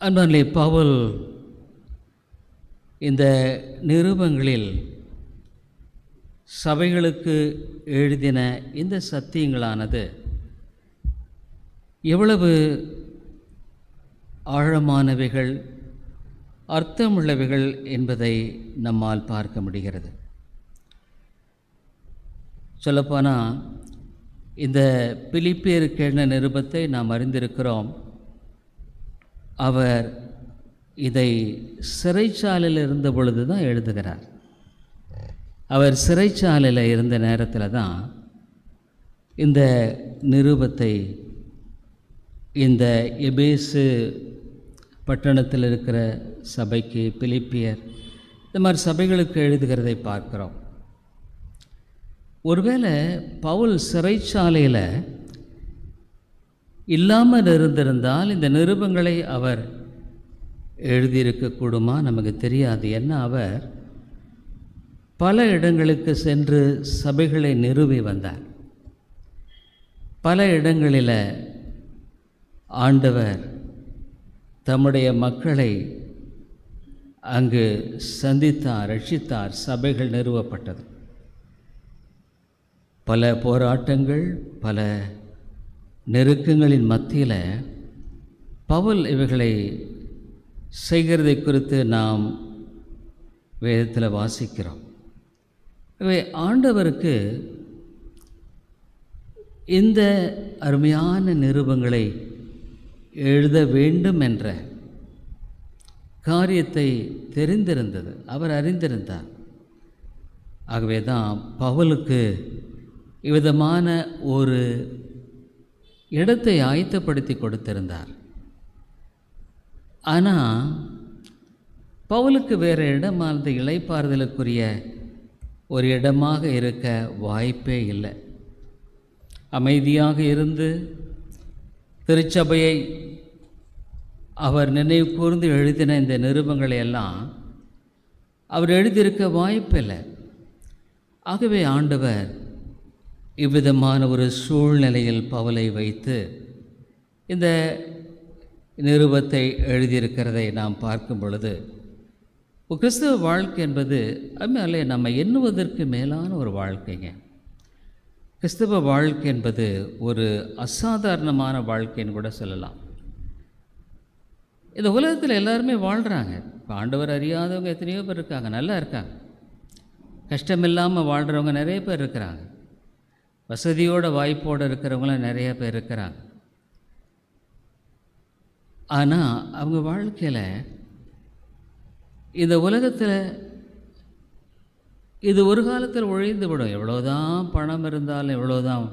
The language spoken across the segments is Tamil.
அன்பாலே பவுல் இந்த நிருபங்களில் சபைகளுக்கு எழுதின இந்த சத்தியங்களானது எவ்வளவு ஆழமானவைகள், அர்த்தமுள்ளவைகள் என்பதை நம்மால் பார்க்க முடிகிறது. சொல்லப்போனால் இந்த பிலிப்பியருக்கு எழுதின நிருபத்தை நாம் அறிந்திருக்கிறோம். அவர் இதை சிறைச்சாலையில் இருந்த பொழுது தான் எழுதுகிறார். அவர் சிறைச்சாலையில் இருந்த நேரத்தில் தான் இந்த நிருபத்தை இந்த எபேசு பட்டணத்தில் இருக்கிற சபைக்கு, பிலிப்பியர், இந்த மாதிரி சபைகளுக்கு எழுதுகிறதை பார்க்கிறோம். ஒருவேளை பவுல் சிறைச்சாலையில் இல்லாமல் இருந்திருந்தால் இந்த நிருபங்களை அவர் எழுதியிருக்கக்கூடுமா நமக்கு தெரியாது. ஏன்னா அவர் பல இடங்களுக்கு சென்று சபைகளை நிறுவி வந்தார். பல இடங்களில் ஆண்டவர் தம்முடைய மக்களை அங்கு சந்தித்தார், ரட்சித்தார், சபைகள் நிறுவப்பட்டது. பல போராட்டங்கள், பல நெருக்கங்களின் மத்தியில் பவுல் இவைகளை செய்கிறதை குறித்து நாம் வேதத்தில் வாசிக்கிறோம். இவை ஆண்டவருக்கு இந்த அருமையான நிருபங்களை எழுத வேண்டும் என்ற காரியத்தை தெரிந்திருந்தது, அவர் அறிந்திருந்தார். ஆகவே தான் பவுலுக்கு இவ்விதமான ஒரு இடத்தை ஆயத்தப்படுத்தி கொடுத்திருந்தார். ஆனால் பவுலுக்கு வேறு இடமானது இளைப்பாறுதலுக்குரிய ஒரு இடமாக இருக்க வாய்ப்பே இல்லை. அமைதியாக இருந்து திருச்சபையை அவர் நினைவு கூர்ந்து எழுதின இந்த நிருபங்களை எல்லாம் அவர் எழுதியிருக்க வாய்ப்பில்லை. ஆகவே ஆண்டவர் இவ்விதமான ஒரு சூழ்நிலையில் பவுலை வைத்து இந்த நிருபத்தை எழுதியிருக்கிறதை நாம் பார்க்கும் பொழுது, கிறிஸ்தவ வாழ்க்கை என்பது அதுமாதிரி நம்ம எண்ணுவதற்கு மேலான ஒரு வாழ்க்கைங்க. கிறிஸ்தவ வாழ்க்கை என்பது ஒரு அசாதாரணமான வாழ்க்கைன்னு கூட சொல்லலாம். இந்த உலகத்தில் எல்லாருமே வாழ்கிறாங்க. இப்போ ஆண்டவர் அறியாதவங்க எத்தனையோ பேர் இருக்காங்க, நல்லா இருக்காங்க. கஷ்டமில்லாமல் வாழ்கிறவங்க நிறைய பேர் இருக்கிறாங்க. வசதியோட வாய்ப்போடு இருக்கிறவங்களாம் நிறைய பேர் இருக்கிறாங்க. ஆனால் அவங்க வாழ்க்கையில் இந்த உலகத்தில் இது ஒரு காலத்தில் ஒழிந்து விடும். எவ்வளோதான் பணம் இருந்தாலும், எவ்வளோதான்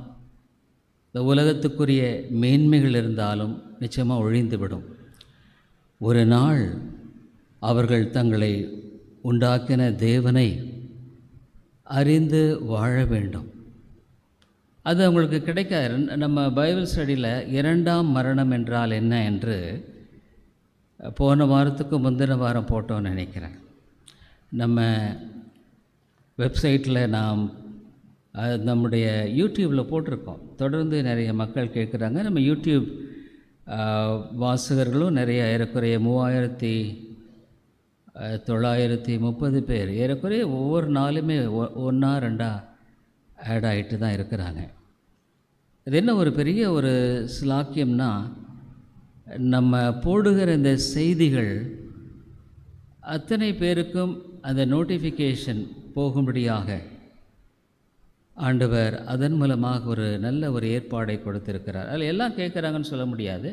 இந்த உலகத்துக்குரிய மேன்மைகள் இருந்தாலும் நிச்சயமாக ஒழிந்து விடும். ஒரு நாள் அவர்கள் தங்களை உண்டாக்கின தேவனை அறிந்து வாழ வேண்டும். அது அவங்களுக்கு கிடைக்காது. நம்ம பைபிள் ஸ்டடியில் இரண்டாம் மரணம் என்றால் என்ன என்று போன வாரத்துக்கு முந்தின வாரம் போட்டோன்னு நினைக்கிறேன். நம்ம வெப்சைட்டில் நாம் நம்முடைய யூடியூப்பில் போட்டிருக்கோம். தொடர்ந்து நிறைய மக்கள் கேட்குறாங்க. நம்ம யூடியூப் வாசகர்களும் நிறைய, ஏறக்குறைய 3930 பேர் ஏறக்குறைய ஒவ்வொரு நாளுமே ஒன்றா ரெண்டா ஆட் ஆகிட்டு தான் இருக்கிறாங்க. இது என்ன ஒரு பெரிய ஒரு சிலாக்கியம்னா, நம்ம போடுகிற இந்த செய்திகள் அத்தனை பேருக்கும் அந்த நோட்டிஃபிகேஷன் போகும்படியாக ஆண்டவர் அதன் மூலமாக ஒரு நல்ல ஒரு ஏற்பாடை கொடுத்திருக்கிறார். அதில் எல்லாம் கேட்குறாங்கன்னு சொல்ல முடியாது.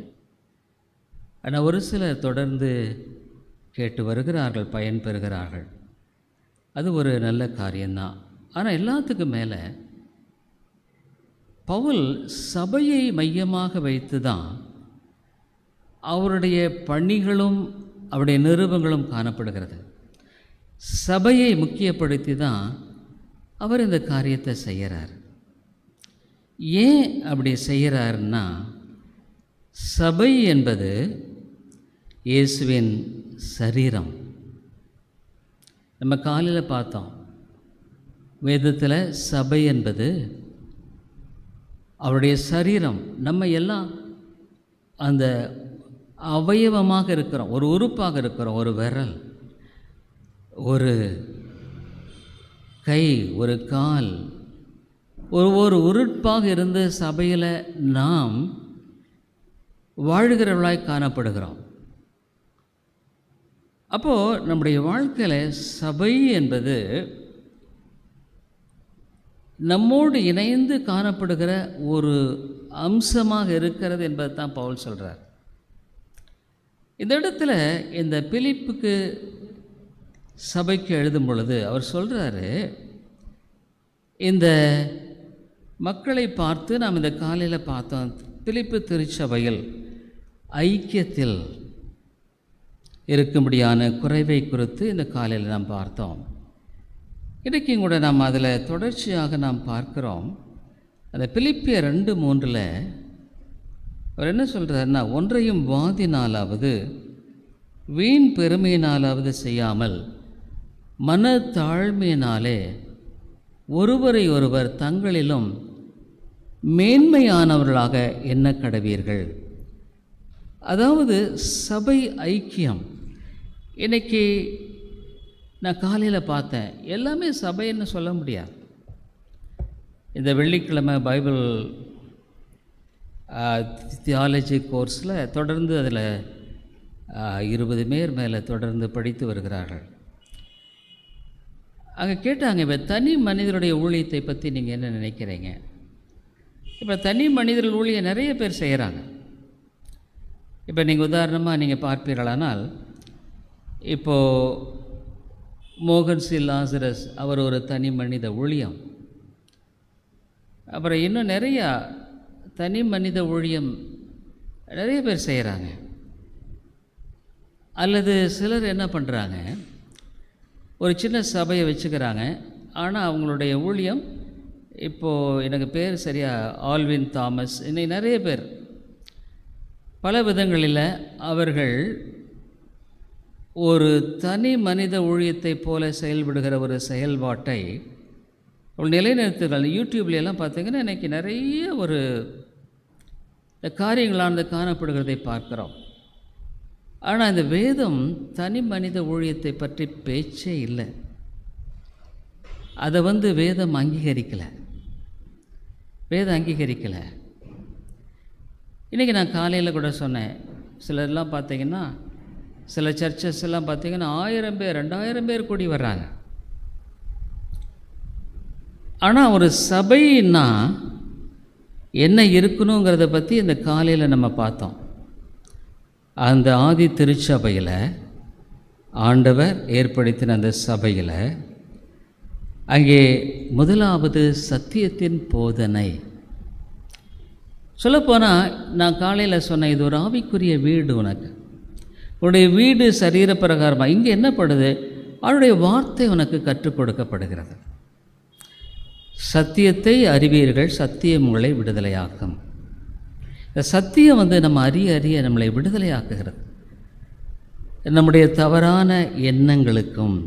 ஆனால் ஒரு சிலர் தொடர்ந்து கேட்டு வருகிறார்கள், பயன் பெறுகிறார்கள். அது ஒரு நல்ல காரியம்தான். ஆனால் எல்லாத்துக்கும் மேலே பவுல் சபையை மையமாக வைத்து தான் அவருடைய பணிகளும் அவருடைய நிருபங்களும் காணப்படுகிறது. சபையை முக்கியப்படுத்தி தான் அவர் இந்த காரியத்தை செய்கிறார். ஏன் அப்படி செய்கிறாருன்னா, சபை என்பது இயேசுவின் சரீரம். நம்ம காலையில் பார்த்தோம், வேதத்தில் சபை என்பது அவருடைய சரீரம். நம்ம எல்லாம் அந்த அவயவமாக இருக்கிறோம், ஒரு உறுப்பாக இருக்கிறோம். ஒரு விரல், ஒரு கை, ஒரு கால், ஒரு உறுப்பாக இருந்து சபையில் நாம் வாழ்கிறவர்களாய் காணப்படுகிறோம். அப்போது நம்முடைய வாழ்க்கையில் சபை என்பது நம்மோடு இணைந்து காணப்படுகிற ஒரு அம்சமாக இருக்கிறது என்பதை தான் பவுல் சொல்கிறார். இந்த இடத்துல இந்த பிலிப்புக்கு சபைக்கு எழுதும் பொழுது அவர் சொல்கிறாரு, இந்த மக்களை பார்த்து நாம் இந்த காலையில் பார்த்தோம், பிலிப்பு திருச்சபையில் ஐக்கியத்தில் இருக்கும்படியான குறைவை குறித்து இந்த காலையில் நாம் பார்த்தோம். இன்றைக்கும் கூட நாம் அதில் தொடர்ச்சியாக நாம் பார்க்கிறோம். அந்த பிலிப்பியர் 2:3 அவர் என்ன சொல்கிறாருன்னா, ஒன்றையும் வாதினாலாவது வீண் பெருமையினாலாவது செய்யாமல் மனத்தாழ்மையினாலே ஒருவரை ஒருவர் தங்களிலும் மேன்மையானவர்களாக எண்ண கடவீர்கள். அதாவது சபை ஐக்கியம். இன்றைக்கி நான் காலையில் பார்த்தேன், எல்லாமே சபைன்னு சொல்ல முடியாது. இந்த வெள்ளிக்கிழமை பைபிள் தியாலஜி கோர்ஸில் தொடர்ந்து அதில் 20 பேர் மேலே தொடர்ந்து படித்து வருகிறார்கள். அங்கே கேட்டாங்க, இப்போ தனி மனிதருடைய ஊழியத்தை பற்றி நீங்கள் என்ன நினைக்கிறீங்க? இப்போ தனி மனிதர்கள் ஊழியம் நிறைய பேர் செய்கிறாங்க. இப்போ நீங்கள் உதாரணமாக நீங்கள் பார்ப்பீர்களானால், இப்போது மோகன் சி லாசரஸ் அவர் ஒரு தனி மனித ஊழியம். அப்புறம் இன்னும் நிறையா தனி மனித ஊழியம் நிறைய பேர் செய்கிறாங்க. அல்லது சிலர் என்ன பண்ணுறாங்க, ஒரு சின்ன சபையை வச்சுக்கிறாங்க. ஆனால் அவங்களுடைய ஊழியம், இப்போது எனக்கு பேர் சரியாக ஆல்வின் தாமஸ், இன்னைக்கு நிறைய பேர் பல விதங்களில் அவர்கள் ஒரு தனி மனித ஊழியத்தை போல செயல்படுகிற ஒரு செயல்பாட்டை ஒரு நிலைநிறுத்துகிறார்கள். யூடியூப்லையெல்லாம் பார்த்திங்கன்னா இன்றைக்கி நிறைய ஒரு காரியங்களானது காணப்படுகிறதை பார்க்குறோம். ஆனால் இந்த வேதம் தனி மனித ஊழியத்தை பற்றி பேச்சே இல்லை. அதை வேதம் அங்கீகரிக்கலை. இன்றைக்கி நான் காலையில் கூட சொன்னேன், சிலர்லாம் பார்த்திங்கன்னா, சில சர்ச்சஸ் எல்லாம் பார்த்திங்கன்னா 1000 பேர் 2000 பேர் கூடி வர்றாங்க. ஆனால் ஒரு சபைன்னா என்ன இருக்கணுங்கிறத பற்றி இந்த காலையில் நம்ம பார்த்தோம். அந்த ஆதி திருச்சபையில் ஆண்டவர் ஏற்படுத்தின அந்த சபையில் அங்கே முதலாவது சத்தியத்தின் போதனை. சொல்லப்போனால் நான் காலையில் சொன்னேன், இது ஒரு ஆவிக்குரிய வீடு. உன்னுடைய வீடு சரீர பிரகாரமாக இங்கே என்ன படுது, அவருடைய வார்த்தை உனக்கு கற்றுக் கொடுக்கப்படுகிறது. சத்தியத்தை அறிவீர்கள், சத்தியம் உங்களை விடுதலையாக்கும். இந்த சத்தியம் நம்ம அறிய நம்மளை விடுதலையாக்குகிறது. நம்முடைய தவறான எண்ணங்களுக்கும்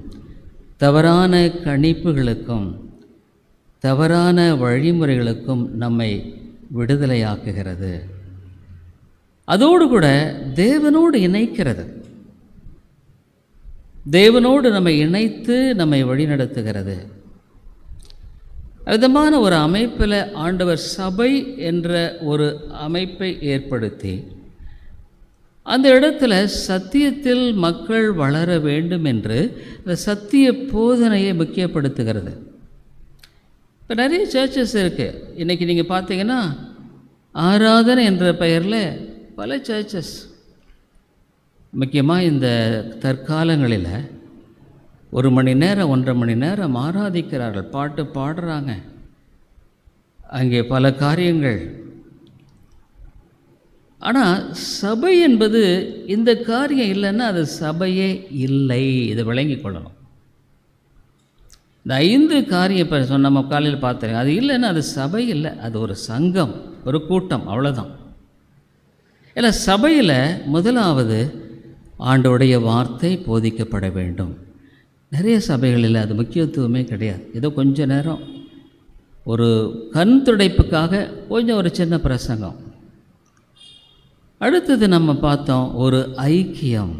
தவறான கணிப்புகளுக்கும் தவறான வழிமுறைகளுக்கும் நம்மை விடுதலையாக்குகிறது. அதோடு கூட தேவனோடு இணைக்கிறது. தேவனோடு நம்மை இணைத்து நம்மை வழிநடத்துகிறது. விதமான ஒரு அமைப்பில் ஆண்டவர் சபை என்ற ஒரு அமைப்பை ஏற்படுத்தி அந்த இடத்துல சத்தியத்தில் மக்கள் வளர வேண்டும் என்று அந்த சத்திய போதனையை முக்கியப்படுத்துகிறது. இப்போ நிறைய சர்ச்சஸ் இருக்குது. இன்றைக்கி நீங்கள் பார்த்தீங்கன்னா ஆராதனை என்ற பெயரில் பல சர்ச்சஸ், முக்கியமாக இந்த தற்காலங்களில் 1 மணி நேரம் 1.5 மணி நேரம் ஆராதிக்கிறார்கள், பாட்டு பாடுறாங்க, அங்கே பல காரியங்கள். ஆனால் சபை என்பது இந்த காரியம் இல்லைன்னா அது சபையே இல்லை. இதை விளங்கி கொள்ளணும். இந்த 5 காரியம் இப்போ நம்ம காலையில் பார்த்துருங்க, அது இல்லைன்னா அது சபை இல்லை, அது ஒரு சங்கம், ஒரு கூட்டம், அவ்வளோதான். இல்லை, சபையில் முதலாவது ஆண்டோடைய வார்த்தை போதிக்கப்பட வேண்டும். நிறைய சபைகளில் அது முக்கியத்துவமே கிடையாது. ஏதோ கொஞ்ச நேரம் ஒரு கண் துடைப்புக்காக கொஞ்சம் ஒரு சின்ன பிரசங்கம். அடுத்தது நம்ம பார்த்தோம் ஒரு ஐக்கியம்,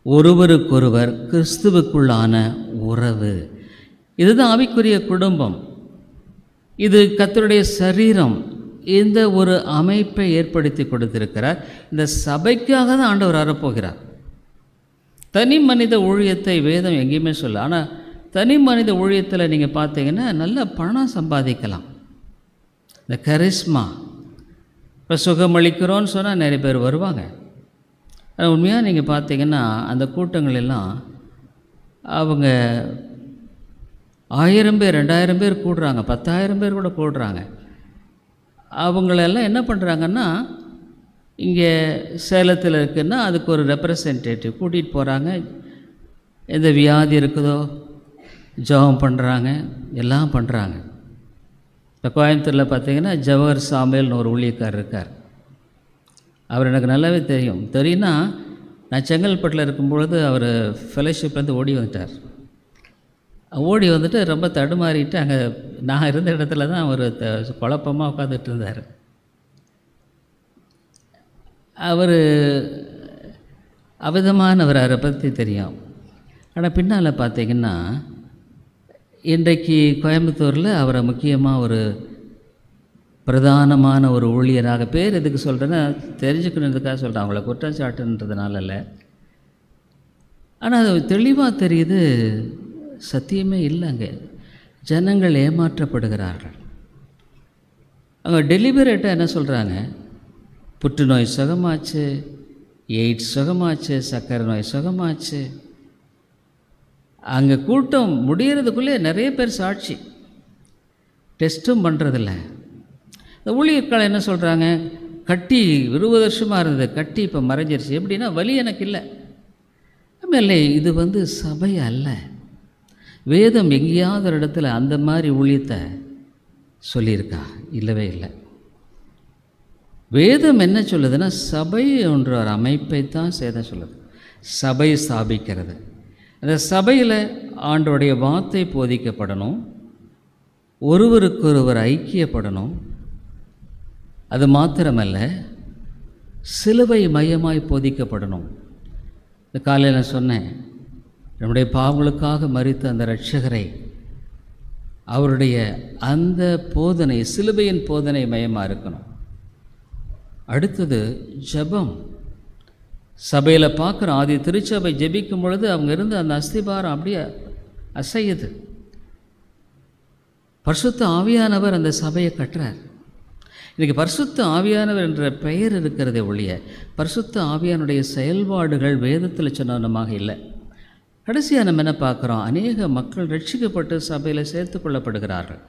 ஒருவருக்கொருவர் கிறிஸ்துவுக்குள்ளான உறவு. இதுதான் ஆவிக்குரிய குடும்பம். இது கர்த்தருடைய சரீரம். இந்த ஒரு அமைப்பை ஏற்படுத்தி கொடுத்திருக்கிறார். இந்த சபைக்காக தான் ஆண்டவர் வரப்போகிறார். தனி மனித ஊழியத்தை வேதம் எங்கேயுமே சொல்ல. ஆனால் தனி மனித ஊழியத்தில் நீங்கள் பார்த்தீங்கன்னா நல்ல பணம் சம்பாதிக்கலாம். இந்த கரிஸ்மா, இப்போ சுகமளிக்கிறோன்னு சொன்னால் நிறைய பேர் வருவாங்க. ஆனால் உண்மையாக நீங்கள் பார்த்தீங்கன்னா அந்த கூட்டங்கள் எல்லாம் அவங்க 1000 பேர் 2000 பேர் கூடுறாங்க, 10,000 பேர் கூட கூடுறாங்க. அவங்களெல்லாம் என்ன பண்ணுறாங்கன்னா, இங்கே சேலத்தில் இருக்குன்னா அதுக்கு ஒரு ரெப்ரசன்டேட்டிவ் கூட்டிகிட்டு போகிறாங்க. எந்த வியாதி இருக்குதோ ஜெபம் பண்ணுறாங்க, எல்லாம் பண்ணுறாங்க. இப்போ கோயம்புத்தூரில் பார்த்தீங்கன்னா ஜவஹர் சாமுவேல்னு ஒரு ஊழியக்காரர் இருக்கார். அவர் எனக்கு நல்லாவே தெரியும்னா நான் செங்கல்பட்டில் இருக்கும்பொழுது அவர் ஃபெலோஷிப்லேருந்து ஓடி வந்துட்டு ரொம்ப தடுமாறிட்டு அங்கே நான் இருந்த இடத்துல தான் அவர் குழப்பமாக உட்காந்துட்டு இருந்தார். அவர் அவிதமானவர், அவரை பற்றி தெரியும். ஆனால் பின்னால் பார்த்தீங்கன்னா இன்றைக்கு கோயம்புத்தூரில் அவரை முக்கியமாக ஒரு பிரதானமான ஒரு ஊழியராக, பேர் எதுக்கு சொல்கிறேன்னா தெரிஞ்சுக்கணுன்றதுக்காக சொல்கிறேன், அவங்கள குற்றம் சாட்டுன்றதுனால இல்லை. ஆனால் அது தெளிவாக தெரியுது, சத்தியமே இல்லைங்க. ஜனங்கள் ஏமாற்றப்படுகிறார்கள். அவங்க டெலிபரேட்டாக என்ன சொல்கிறாங்க, புற்றுநோய் சுகமாச்சு, எய்ட்ஸ் சுகமாச்சு, சர்க்கரை நோய் சுகமாச்சு. அங்கே கூட்டம் முடிகிறதுக்குள்ளே நிறைய பேர் சாட்சி, டெஸ்ட்டும் பண்ணுறதில்ல. இந்த ஊழியர்கள் என்ன சொல்கிறாங்க, கட்டி 20 வருஷமாக இருந்தது, கட்டி இப்போ மறைஞ்சிருச்சு. எப்படின்னா வலி எனக்கு இல்லை. ஆಮೇಲೆ இது சபை அல்ல. வேதம் எங்கேயாவது ஒரு இடத்துல அந்த மாதிரி ஊழியத்தை சொல்லியிருக்கா? இல்லவே இல்லை. வேதம் என்ன சொல்லுதுன்னா, சபை என்ற ஒரு அமைப்பை தான் சேதம் சொல்லுது. சபை ஸ்தாபிக்கிறது. அந்த சபையில் ஆண்டோடைய வார்த்தை போதிக்கப்படணும், ஒருவருக்கொருவர் ஐக்கியப்படணும். அது மாத்திரமல்ல, சிலுவை மையமாய் போதிக்கப்படணும். இந்த காலையில் நான் சொன்னேன், நம்முடைய பாவங்களுக்காக மரித்த அந்த இரட்சகரை, அவருடைய அந்த போதனை, சிலுவையின் போதனை மையமாக இருக்கணும். அடுத்தது ஜெபம். சபையில் பார்க்குறோம், ஆதி திருச்சபை ஜெபிக்கும் பொழுது அவங்க இருந்து அந்த அஸ்திபாரம் அப்படியே அசையுது. பரிசுத்த ஆவியானவர் அந்த சபையை கட்டுறார். இன்றைக்கி பரிசுத்த ஆவியானவர் என்ற பெயர் இருக்கிறதே ஒழிய பரிசுத்த ஆவியானுடைய செயல்பாடுகள் வேதத்தில் சொன்னமாக இல்லை. கடைசியாக நம்ம என்ன பார்க்குறோம், அநேக மக்கள் ரட்சிக்கப்பட்டு சபையில் சேர்த்து கொள்ளப்படுகிறார்கள்.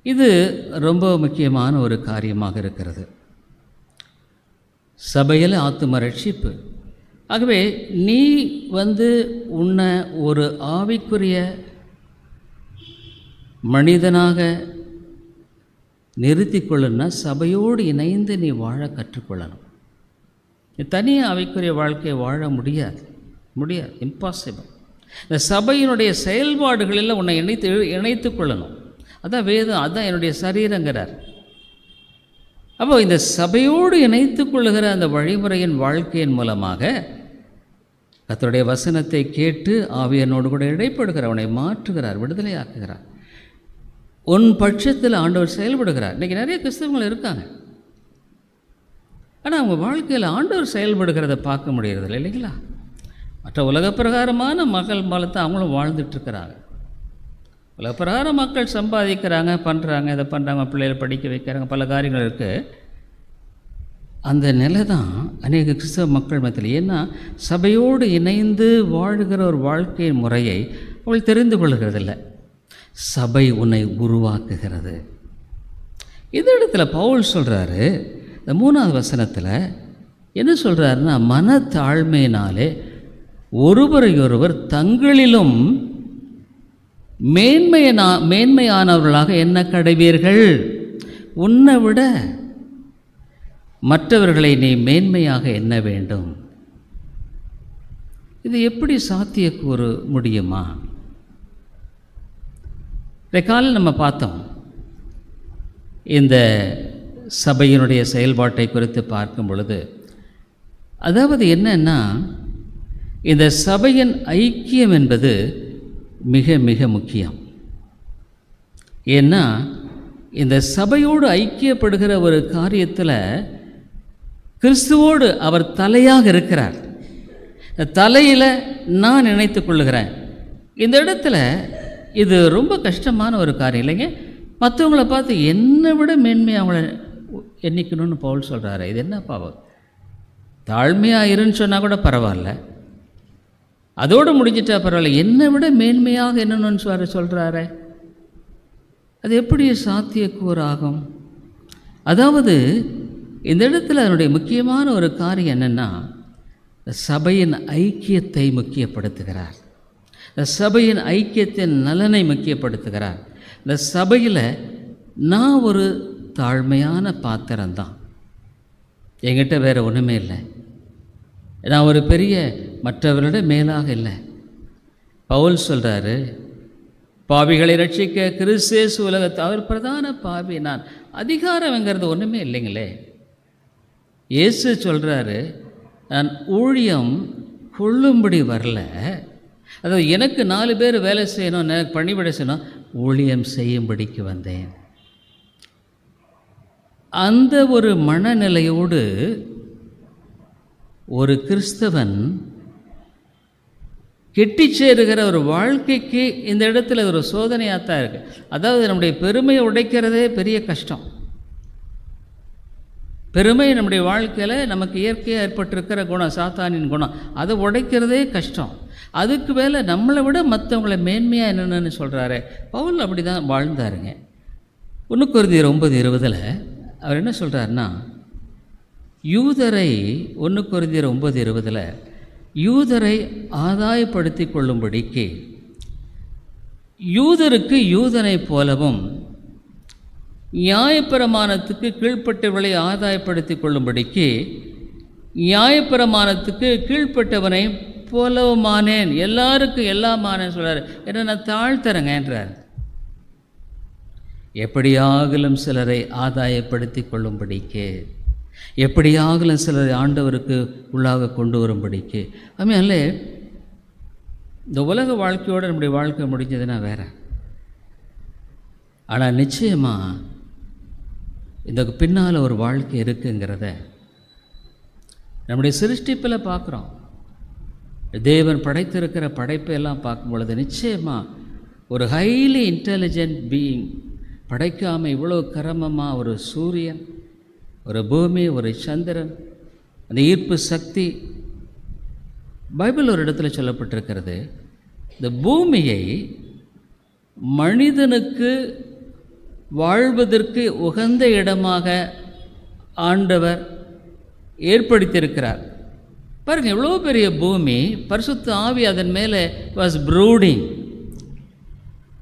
இது ரொம்ப முக்கியமான ஒரு காரியமாக இருக்கிறது, சபையில் ஆத்தும ரட்சிப்பு. ஆகவே நீ உன்னை ஒரு ஆவிக்குரிய மனிதனாக நிறுத்திக்கொள்ளணும்னா சபையோடு இணைந்து நீ வாழ கற்றுக்கொள்ளணும். தனியாக ஆவிக்குரிய வாழ்க்கையை வாழ முடியாது, இம்பாசிபிள். இந்த சபையினுடைய செயல்பாடுகளில் உன்னை இணைத்து கொள்ளணும். அதான் வேதம், அதுதான் என்னுடைய சரீரங்கிறார். அப்போ இந்த சபையோடு இணைத்து கொள்ளுகிற அந்த வழிமுறையின் வாழ்க்கையின் மூலமாக கர்த்தருடைய வசனத்தை கேட்டு ஆவியனோடு கூட இடைப்படுகிறார், அவனை மாற்றுகிறார், விடுதலை ஆக்குகிறார். உன் பட்சத்தில் ஆண்டவர் செயல்படுகிறார். இன்றைக்கி நிறைய கிறிஸ்தவங்கள் இருக்காங்க, ஆனால் அவங்க வாழ்க்கையில் ஆண்டவர் செயல்படுகிறத பார்க்க முடியறதில்லை, இல்லைங்களா? மற்ற உலக பிரகாரமான மகள் மூலத்தை அவங்களும் வாழ்ந்துட்டுருக்கிறாங்க. உலக பிரகாரம் மக்கள் சம்பாதிக்கிறாங்க, பண்ணுறாங்க, இதை பண்ணுறாங்க, பிள்ளைகளை படிக்க வைக்கிறாங்க, பல காரியங்கள் இருக்குது. அந்த நிலை தான் அநேக கிறிஸ்தவ மக்கள் மத்தியில். ஏன்னா சபையோடு இணைந்து வாழ்கிற ஒரு வாழ்க்கை முறையை அவள் தெரிந்து கொள்கிறதில்லை. சபை உன்னை உருவாக்குகிறது. இந்த இடத்துல பவுல் சொல்கிறாரு, இந்த 3வது வசனத்தில் என்ன சொல்கிறாருன்னா, மனத்தாழ்மையினாலே ஒருவரையொருவர் தங்களிலும் மேன்மையானவர்களாக என்ன கடவீர்கள். உன்னை விட மற்றவர்களை நீ மேன்மையாக எண்ண வேண்டும். இது எப்படி சாத்தியக்கூற முடியுமா? இந்த காலையில் நம்ம பார்த்தோம், இந்த சபையினுடைய செயல்பாட்டை குறித்து பார்க்கும் பொழுது, அதாவது என்னன்னா, இந்த சபையின் ஐக்கியம் என்பது மிக மிக முக்கியம். ஏன்னா இந்த சபையோடு ஐக்கியப்படுகிற ஒரு காரியத்தில் கிறிஸ்துவோடு அவர் தலையாக இருக்கிறார். தலையில் நான் நினைத்து கொள்ளுகிறேன். இந்த இடத்துல இது ரொம்ப கஷ்டமான ஒரு காரியம் இல்லைங்க. மற்றவங்கள பார்த்து என்னை விட மேன்மையாக அவங்கள எண்ணிக்கணும்னு பவுல் சொல்கிறாரு. இது என்ன பாவம்? தாழ்மையாக இருன்னு சொன்னால் கூட பரவாயில்ல, அதோடு முடிஞ்சிட்டா பரவாயில்ல, என்னை விட மேன்மையாக என்னன்னு சொல்கிறாரு. அது எப்படி சாத்தியக்கூறாகும்? அதாவது இந்த இடத்துல அதனுடைய முக்கியமான ஒரு காரியம் என்னென்னா, சபையின் ஐக்கியத்தை முக்கியப்படுத்துகிறார். இந்த சபையின் ஐக்கியத்தின் நலனை முக்கியப்படுத்துகிறார். இந்த சபையில் நான் ஒரு தாழ்மையான பாத்திரம்தான், என்கிட்ட வேறு ஒன்றுமே இல்லை, நான் ஒரு பெரிய மற்றவர்களோட மேலாக இல்லை. பவுல் சொல்கிறாரு, பாவிகளை ரட்சிக்க கிறிஸ்து உலகத்தை, அவர் பிரதான பாவி, நான் அதிகாரம்ங்கிறது ஒன்றுமே இல்லைங்களே. இயேசு சொல்கிறாரு, நான் ஊழியம் கொள்ளும்படி வரல, அதாவது எனக்கு 4 பேர் வேலை செய்யணும், எனக்கு பணிவிட செய்யணும், ஊழியம் செய்யும்படிக்கு வந்தேன். அந்த ஒரு மனநிலையோடு ஒரு கிறிஸ்தவன் கெட்டி சேருகிற ஒரு வாழ்க்கைக்கு இந்த இடத்துல ஒரு சோதனையாக தான் இருக்குது. அதாவது நம்முடைய பெருமையை உடைக்கிறதே பெரிய கஷ்டம். பெருமை நம்முடைய வாழ்க்கையில் நமக்கு இயற்கையாக ஏற்பட்டிருக்கிற குணம், சாத்தானின் குணம், அதை உடைக்கிறதே கஷ்டம். அதுக்கு மேலே நம்மளை விட மற்றவங்களை மேன்மையாக என்னென்னு சொல்கிறாரு. பவுல் அப்படி தான் வாழ்ந்தாருங்க. 1 கொரிந்தியர் 9:20 அவர் என்ன சொல்கிறாருன்னா, யூதரை 1 கொரிந்தியர் 9:20 யூதரை ஆதாயப்படுத்தி கொள்ளும்படிக்கு யூதருக்கு யூதனை போலவும் நியாயப்பிரமாணத்துக்கு கீழ்ப்பட்டவர்களை ஆதாயப்படுத்தி கொள்ளும்படிக்கு நியாயப்பிரமாணத்துக்கு கீழ்ப்பட்டவனை போலவுமானேன். எல்லாருக்கும் எல்லாமானேன்னு சொல்கிறார். என்ன நான் தாழ்த்தரங்கன்றார். எப்படியாகலும் சிலரை ஆதாயப்படுத்தி கொள்ளும்படிக்கு, எப்படியாகலும் சிலரை ஆண்டவருக்கு உள்ளாக கொண்டு வரும்படிக்கு. அதுமாதிரி இந்த உலக வாழ்க்கையோடு நம்முடைய வாழ்க்கை முடிஞ்சதுன்னா வேறு. ஆனால் நிச்சயமாக இந்த பின்னால் ஒரு வாழ்க்கை இருக்குங்கிறத நம்முடைய சிருஷ்டிப்பில் பார்க்குறோம். தேவன் படைத்திருக்கிற படைப்பையெல்லாம் பார்க்கும் பொழுது நிச்சயமாக ஒரு ஹைலி இன்டெலிஜென்ட் பீயிங் படைக்காமல் இவ்வளோ கரமமாக ஒரு சூரியன், ஒரு பூமி, ஒரு சந்திரன், அந்த ஈர்ப்பு சக்தி. பைபிள் ஒரு இடத்துல சொல்லப்பட்டிருக்கிறது, இந்த பூமியை மனிதனுக்கு வாழ்வதற்கு உகந்த இடமாக ஆண்டவர் ஏற்படுத்தியிருக்கிறார். பாருங்கள், எவ்வளோ பெரிய பூமி, பரிசுத்த ஆவி அதன் மேலே வாஸ் ப்ரூடிங்,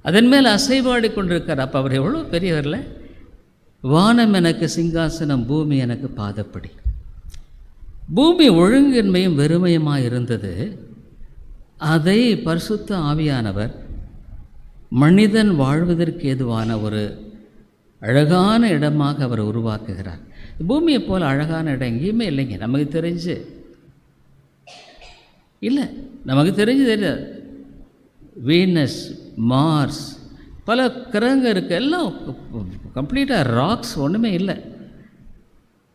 அதன் மேலே அசைவாடி கொண்டிருக்கார். அப்போ அவர் எவ்வளோ பெரியவர்ல. வானம் எனக்கு சிங்காசனம், பூமி எனக்கு பாதப்படி. பூமி ஒழுங்கின்மையும் வெறுமையுமாக இருந்தது. அதை பரிசுத்த ஆவியானவர் மனிதன் வாழ்வதற்கு ஏதுவான ஒரு அழகான இடமாக அவர் உருவாக்குகிறார். பூமியை போல் அழகான இடம் எங்கேயுமே இல்லைங்க. நமக்கு தெரிஞ்சு இல்லை, நமக்கு தெரிஞ்சு தெரியாது. வீனஸ், மார்ஸ், பல கிரகங்கள் இருக்குது, எல்லாம் கம்ப்ளீட்டாக ராக்ஸ், ஒன்றுமே இல்லை.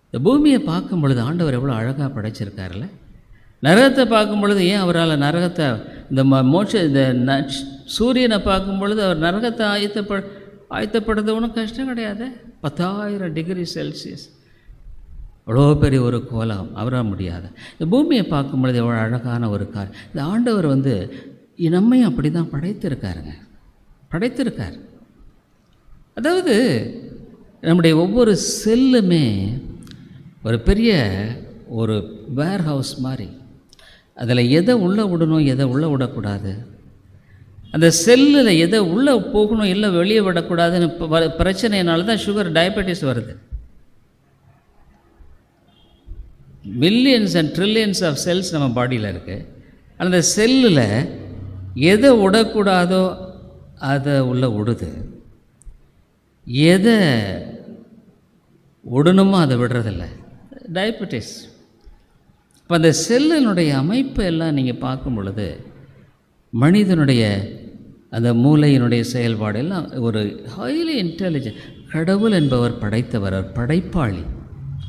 இந்த பூமியை பார்க்கும் பொழுது ஆண்டவர் எவ்வளோ அழகாக படைச்சிருக்காருல்ல. நரகத்தை பார்க்கும் பொழுது ஏன் அவரால் நரகத்தை, இந்த இந்த சூரியனை பார்க்கும் பொழுது அவர் நரகத்தை ஆயத்தப்படுறது ஒன்றும் கஷ்டம் கிடையாது. 10,000 டிகிரி செல்சியஸ், அவ்வளோ பெரிய ஒரு கோலம் அவரால் முடியாது. இந்த பூமியை பார்க்கும் பொழுது எவ்வளோ அழகான ஒரு இந்த ஆண்டவர் நம்மையும் அப்படி தான் படைத்திருக்கார். அதாவது நம்முடைய ஒவ்வொரு செல்லுமே ஒரு பெரிய ஒரு வேர் ஹவுஸ் மாதிரி. அதில் எதை உள்ளே விடணும், எதை உள்ளே விடக்கூடாது, அந்த செல்லில் எதை உள்ளே போகணும், இல்லை வெளியே விடக்கூடாதுன்னு பிரச்சனையினால தான் சுகர், டயபெட்டிஸ் வருது. Millions and trillions of cells நம்ம பாடியில் இருக்குது. அந்த செல்லில் எதை விடக்கூடாதோ அதை உள்ளே விடுது, எதை உடனுமா அதை விடுறதில்ல. டயபெட்டிஸ். இப்போ அந்த செல்லினுடைய அமைப்பு எல்லாம் நீங்கள் பார்க்கும் பொழுது மனிதனுடைய அந்த மூளையினுடைய செயல்பாடு எல்லாம் ஒரு ஹைலி இன்டெலிஜென்ட். கடவுள் என்பவர் படைத்தவர், அவர் படைப்பாளி.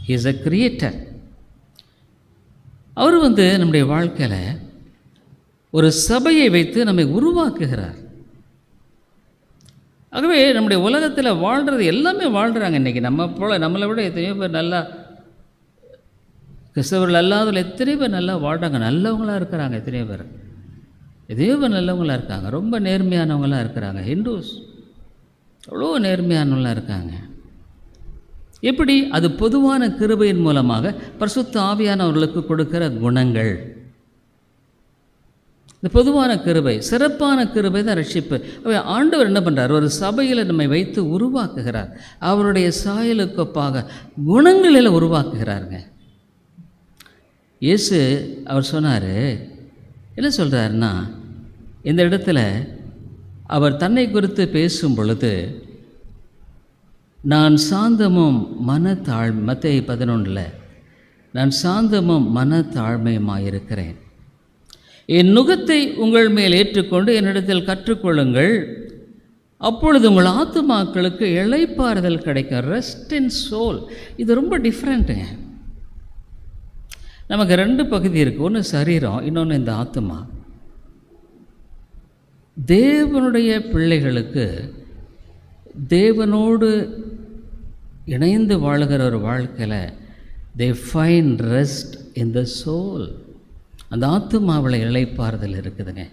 He is a creator. அவர் நம்முடைய வாழ்க்கையில் ஒரு சபையை வைத்து நம்மை உருவாக்குகிறார். ஆகவே நம்முடைய உலகத்தில் வாழ்கிறது எல்லாமே வாழ்கிறாங்க இன்றைக்கி. நம்மளை விட எத்தனையோ பேர் நல்லா, கிறிஸ்தவர்கள் அல்லாதவர்கள் எத்தனையோ பேர் நல்லா வாழ்கிறாங்க, நல்லவங்களாக இருக்கிறாங்க. எத்தனையோ பேர் நல்லவங்களாக இருக்காங்க, ரொம்ப நேர்மையானவங்களாக இருக்கிறாங்க. ஹிந்துஸ் அவ்வளோ நேர்மையானவங்களாக இருக்காங்க. எப்படி? அது பொதுவான கிருபையின் மூலமாக பரிசுத்த ஆவியானவர்களுக்கு கொடுக்கிற குணங்கள். இந்த பொதுவான கிருபை, சிறப்பான கிருபை தான் ரட்சிப்பு. ஆண்டவர் என்ன பண்ணுறார்? ஒரு சபையில் நம்மை வைத்து உருவாக்குகிறார். அவருடைய சாயலுக்கொப்பாக குணங்களில் உருவாக்குகிறாருங்க. இயேசு அவர் சொன்னார், என்ன சொல்கிறாருன்னா, இந்த இடத்துல அவர் தன்னை குறித்து பேசும் பொழுது, நான் சாந்தமும் மத்தேயு 11 நான் சாந்தமும் மனத்தாழ்மையுமாயிருக்கிறேன். என் நுகத்தை உங்கள் மேல் ஏற்றுக்கொண்டு என்னிடத்தில் கற்றுக்கொள்ளுங்கள், அப்பொழுது உங்கள் ஆத்துமாக்களுக்கு இளைப்பாறுதல் கிடைக்கும். Rest in soul. இது ரொம்ப டிஃப்ரெண்ட்டுங்க. நமக்கு 2 பகுதி இருக்குது. ஒன்று சரீரம், இன்னொன்று இந்த ஆத்துமா. தேவனுடைய பிள்ளைகளுக்கு தேவனோடு இணைந்து வாழுகிற ஒரு வாழ்க்கையில் they find rest in the soul. அந்த ஆத்துமாவில் இளைப்பாறுதல் இருக்குதுங்க.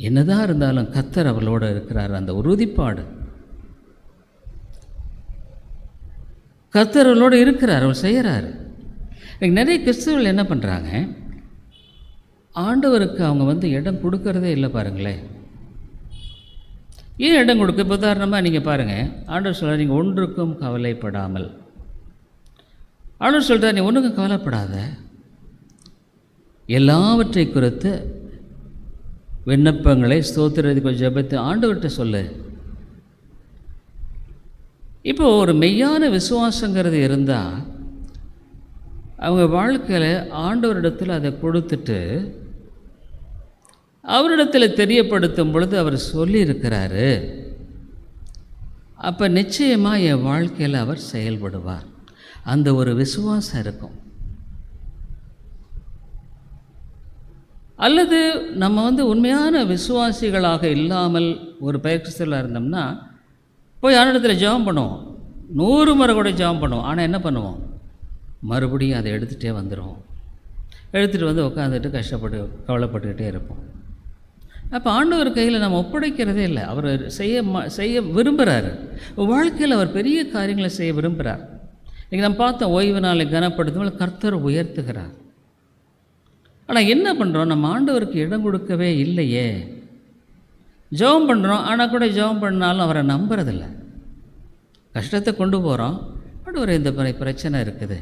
என்னதான் இருந்தாலும் கர்த்தர் அவளோடு இருக்கிறார். அந்த உறுதிப்பாடு கர்த்தர் அவளோடு இருக்கிறார், அவர் செய்கிறார். நிறைய கிறிஸ்தவர்கள் என்ன பண்ணுறாங்க, ஆண்டவருக்கு அவங்க இடம் கொடுக்கறதே இல்லை. பாருங்களேன், ஏன் இடம் கொடுக்க? இப்போ உதாரணமாக நீங்கள் பாருங்கள், ஆண்டவர் சொல்கிறார், நீங்கள் ஒன்றுக்கும் கவலைப்படாமல். ஆண்டவர் சொல்கிறார், நீ ஒன்றுக்கும் கவலைப்படாத, எல்லாவற்றை குறித்து விண்ணப்பங்களை ஸ்தோத்திரத்தை ஜெபத்தை ஆண்டவர்கிட்ட சொல்லு. இப்போ ஒரு மெய்யான விசுவாசங்கிறது இருந்தால் அவங்க வாழ்க்கையில் ஆண்டவரிடத்தில் அதை கொடுத்துட்டு அவரிடத்தில் தெரியப்படுத்தும் பொழுது அவர் சொல்லியிருக்கிறாரு, அப்போ நிச்சயமாக என் வாழ்க்கையில் அவர் செயல்படுவார். அந்த ஒரு விசுவாசம் இருக்கும். அல்லது நம்ம உண்மையான விசுவாசிகளாக இல்லாமல் ஒரு பயிற்சியில் இருந்தோம்னா போய் ஆண்டவரிடத்தில் ஜெபம் பண்ணுவோம், 100 முறை கூட ஜெபம் பண்ணுவோம். ஆனால் என்ன பண்ணுவோம்? மறுபடியும் அதை எடுத்துகிட்டே வந்துடுவோம். எடுத்துகிட்டு உட்காந்துட்டு கஷ்டப்பட்டு கவலைப்பட்டுக்கிட்டே இருப்போம். அப்போ ஆண்டவர் கையில் நம்ம ஒப்படைக்கிறதே இல்லை. அவர் செய்ய விரும்புகிறாரு. வாழ்க்கையில் அவர் பெரிய காரியங்களை செய்ய விரும்புகிறார். இன்றைக்கி நம்ம பார்த்தோம், ஓய்வு நாளை கனப்படுத்தும் கர்த்தர் உயர்த்துகிறார். ஆனால் என்ன பண்ணுறோம்? நம்ம ஆண்டவருக்கு இடம் கொடுக்கவே இல்லையே. ஜெபம் பண்ணுறோம், ஆனால் கூட ஜெபம் பண்ணாலும் அவரை நம்புறதில்லை. கஷ்டத்தை கொண்டு போகிறோம், ஆண்டவர் இந்த பிரச்சனை இருக்குது.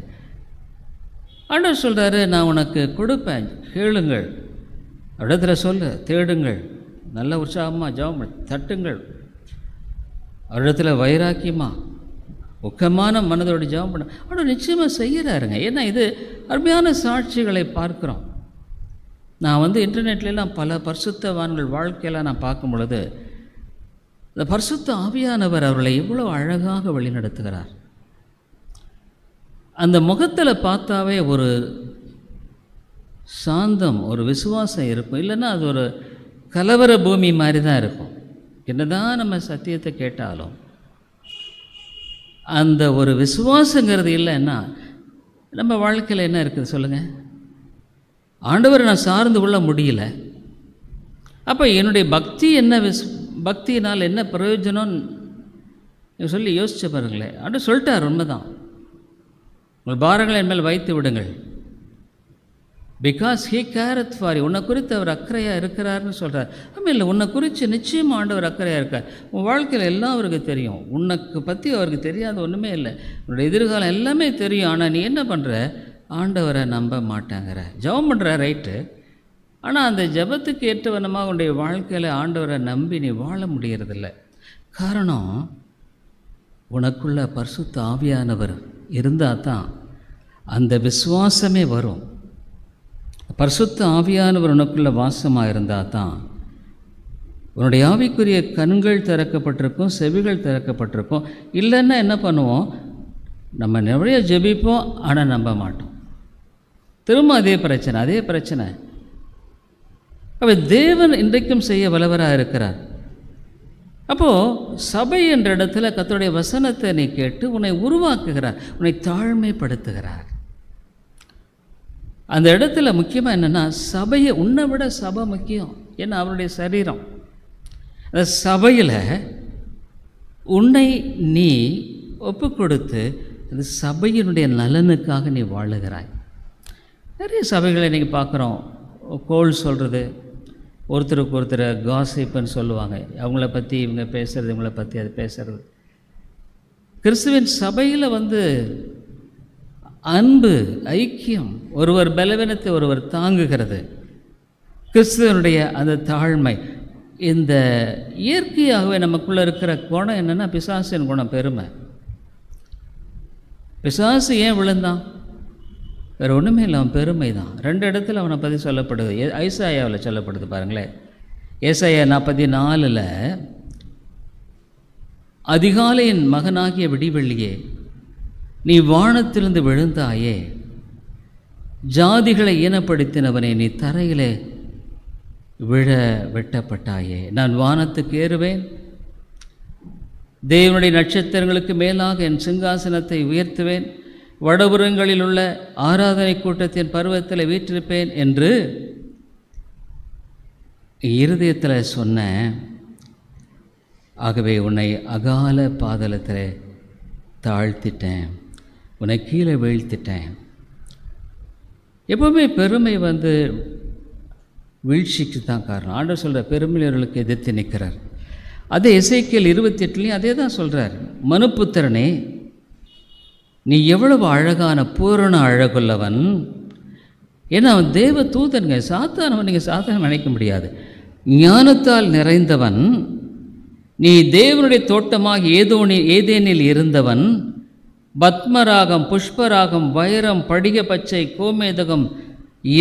ஆண்டவர் சொல்கிறாரு, நான் உனக்கு கொடுப்பேன், கேளுங்கள், இடத்துல சொல்லு, தேடுங்கள், நல்ல உற்சாகமாக ஜெபம் தட்டுங்கள், அவரிடத்தில் வைராக்கியமாக உக்கமான மனதோடு ஜெபம் பண்ண ஆனால் நிச்சயமாக செய்கிறாருங்க. ஏன்னா இது அருமையான சாட்சிகளை பார்க்குறோம். நான் இன்டர்நெட்லாம் பல பரிசுத்தவான்கள் வாழ்க்கையெல்லாம் நான் பார்க்கும் பொழுது இந்த பரிசுத்த ஆவியானவர் அவர்களை எவ்வளோ அழகாக வழிநடத்துகிறார். அந்த முகத்தில் பார்த்தாவே ஒரு சாந்தம், ஒரு விசுவாசம் இருக்கும். இல்லைன்னா அது ஒரு கலவர பூமி மாதிரி தான் இருக்கும். என்னதான் நம்ம சத்தியத்தை கேட்டாலும் அந்த ஒரு விசுவாசங்கிறது இல்லைன்னா நம்ம வாழ்க்கையில் என்ன இருக்குது சொல்லுங்கள்? ஆண்டவரை நான் சார்ந்து கொள்ள முடியல. அப்போ என்னுடைய பக்தி என்ன, பக்தியினால் என்ன பிரயோஜனம் சொல்லி யோசிச்சு பாருங்களேன். ஆண்டவர் சொல்லிட்டார், உண்மைதான், உங்கள் பாரங்களை என் மேல் வைத்து விடுங்கள், because he careth for you. உன்னை குறித்து அவர் அக்கறையாக இருக்கிறார்னு சொல்கிறார். ஆமாம், இல்லை, உன்னை குறித்து நிச்சயமாக ஆண்டவர் அக்கறையாக இருக்கார். உன் வாழ்க்கையில் எல்லாம் அவருக்கு தெரியும். உன்னை பற்றி அவருக்கு தெரியாத ஒன்றுமே இல்லை. உன்னுடைய எதிர்காலம் எல்லாமே தெரியும். ஆனால் நீ என்ன பண்ணுற? ஆண்டவரை நம்ப மாட்டாங்கிற. ஜெபம் பண்ணுற, ரைட்டு, ஆனால் அந்த ஜெபத்துக்கு ஏற்றவனமாக உன்னுடைய வாழ்க்கையில் ஆண்டவரை நம்பி நீ வாழ முடியறதில்ல. காரணம், உனக்குள்ள பரிசுத்த ஆவியானவர் இருந்தால் தான் அந்த விசுவாசமே வரும். பரிசுத்த ஆவியானவர் உனக்குள்ள வாசமாக இருந்தால் தான் உன்னுடைய ஆவிக்குரிய கண்கள் திறக்கப்பட்டிருக்கும், செவிகள் திறக்கப்பட்டிருக்கும். இல்லைன்னா என்ன பண்ணுவோம், நம்ம நிறைய ஜெபிப்போம், ஆனால் நம்ப மாட்டோம். திரும்ப அதே பிரச்சனை. அப்போ தேவன் இன்றைக்கும் செய்ய வல்லவராக இருக்கிறார். அப்போது சபை என்ற இடத்துல கர்த்தருடைய வசனத்தை நீ கேட்டு உன்னை உருவாக்குகிறார், உன்னை தாழ்மைப்படுத்துகிறார். அந்த இடத்துல முக்கியமாக என்னென்னா, சபையை உன்னை விட சபை முக்கியம். ஏன்னா அவருடைய சரீரம். அந்த சபையில் உன்னை நீ ஒப்பு கொடுத்து அந்த சபையினுடைய நலனுக்காக நீ வாழுகிறாய். நிறைய சபைகளை நீங்கள் பார்க்குறோம், கோல் சொல்கிறது, ஒருத்தருக்கு ஒருத்தர் காசிப்புன்னு சொல்லுவாங்க. அவங்கள பற்றி இவங்க பேசுகிறது, இவங்கள பற்றி அது பேசுகிறது. கிறிஸ்துவின் சபையில் அன்பு, ஐக்கியம், ஒருவர் பலவீனத்தை ஒருவர் தாங்குகிறது, கிறிஸ்துவனுடைய அந்த தாழ்மை. இந்த இயற்கையாகவே நமக்குள்ளே இருக்கிற குணம் என்னென்னா, பிசாசின் குணம், பெருமை. பிசாசு ஏன் விழுந்தான்? வேறு ஒன்றுமே இல்லை, அவன் பெருமை தான். 2 இடத்துல அவனை பற்றி சொல்லப்படுது. ஐசாயாவில் சொல்லப்படுது பாருங்களேன். ஏசாயா 44 அதிகாலையின் மகனாகிய விடிவெள்ளியே, நீ வானத்திலிருந்து விழுந்தாயே, ஜாதிகளை ஈனப்படுத்தினவனே, நீ தரையிலே விழ வெட்டப்பட்டாயே. நான் வானத்துக்கு ஏறுவேன், தேவனுடைய நட்சத்திரங்களுக்கு மேலாக என் சிங்காசனத்தை உயர்த்துவேன், வடபுறங்களில் உள்ள ஆராதனை கூட்டத்தின் பருவத்தில் வீற்றிருப்பேன் என்று இருதயத்தில் சொன்னேன். ஆகவே உன்னை அகால பாதலத்தில் தாழ்த்திட்டேன், உன்னை கீழே வீழ்த்திட்டேன். எப்போவுமே பெருமை வீழ்ச்சிக்கு தான் காரணம். ஆண்டவர் சொல்கிற பெருமையர்களுக்கு எதிர்த்து நிற்கிறார். அதே எசேக்கியேல் 28 அதே தான் சொல்கிறார். மனுப்புத்திரனே, நீ எவ்வளவு அழகான பூரண அழகுள்ளவன். ஏன்னா அவன் தேவ தூதனுங்க, சாத்தானவன் நீங்கள் சாத்தானம் நினைக்க முடியாது. ஞானத்தால் நிறைந்தவன், நீ தேவனுடைய தோட்டமாக ஏதேனில் இருந்தவன். பத்மராகம், புஷ்பராகம், வைரம், படிக பச்சை, கோமேதகம்,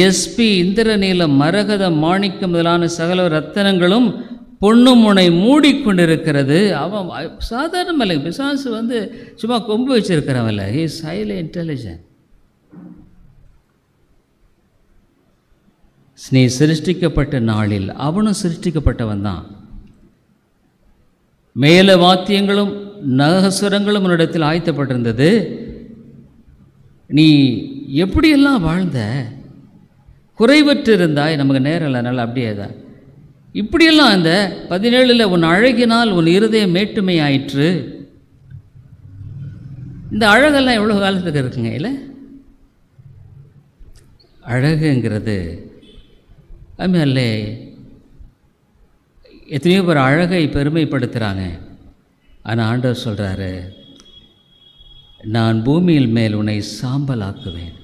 எஸ்பி, இந்திரநீலம், மரகதம், மாணிக்கம் முதலான சகல ரத்தனங்களும் பொண்ணும் உன்னை மூடிக்கொண்டிருக்கிறது. அவன் சாதாரண இல்லை, பிசாசு சும்மா கொம்பு வச்சிருக்கிறவன் இல்லை. He is highly intelligent. நீ சிருஷ்டிக்கப்பட்ட நாளில் அவனும் சிருஷ்டிக்கப்பட்டவன் தான். மேல வாத்தியங்களும் நகசுரங்களும் உன்னிடத்தில் ஆயத்தப்பட்டிருந்தது. நீ எப்படியெல்லாம் வாழ்ந்த, குறைவற்று இருந்தாய். நமக்கு நேரம் இல்லை, அதனால் அப்படியே தான். இப்படியெல்லாம் அந்த 17 உன் அழகினால் உன் இருதயம் மேட்டுமை ஆயிற்று. இந்த அழகெல்லாம் எவ்வளோ காலத்துக்கு இருக்குங்க? இல்லை, அழகுங்கிறது அல்ல. எத்தனையோ பேர் அழகை பெருமைப்படுத்துகிறாங்க. ஆனால் ஆண்டவர் சொல்கிறாரு, நான் பூமியில் மேல் உன்னை சாம்பலாக்குவேன்,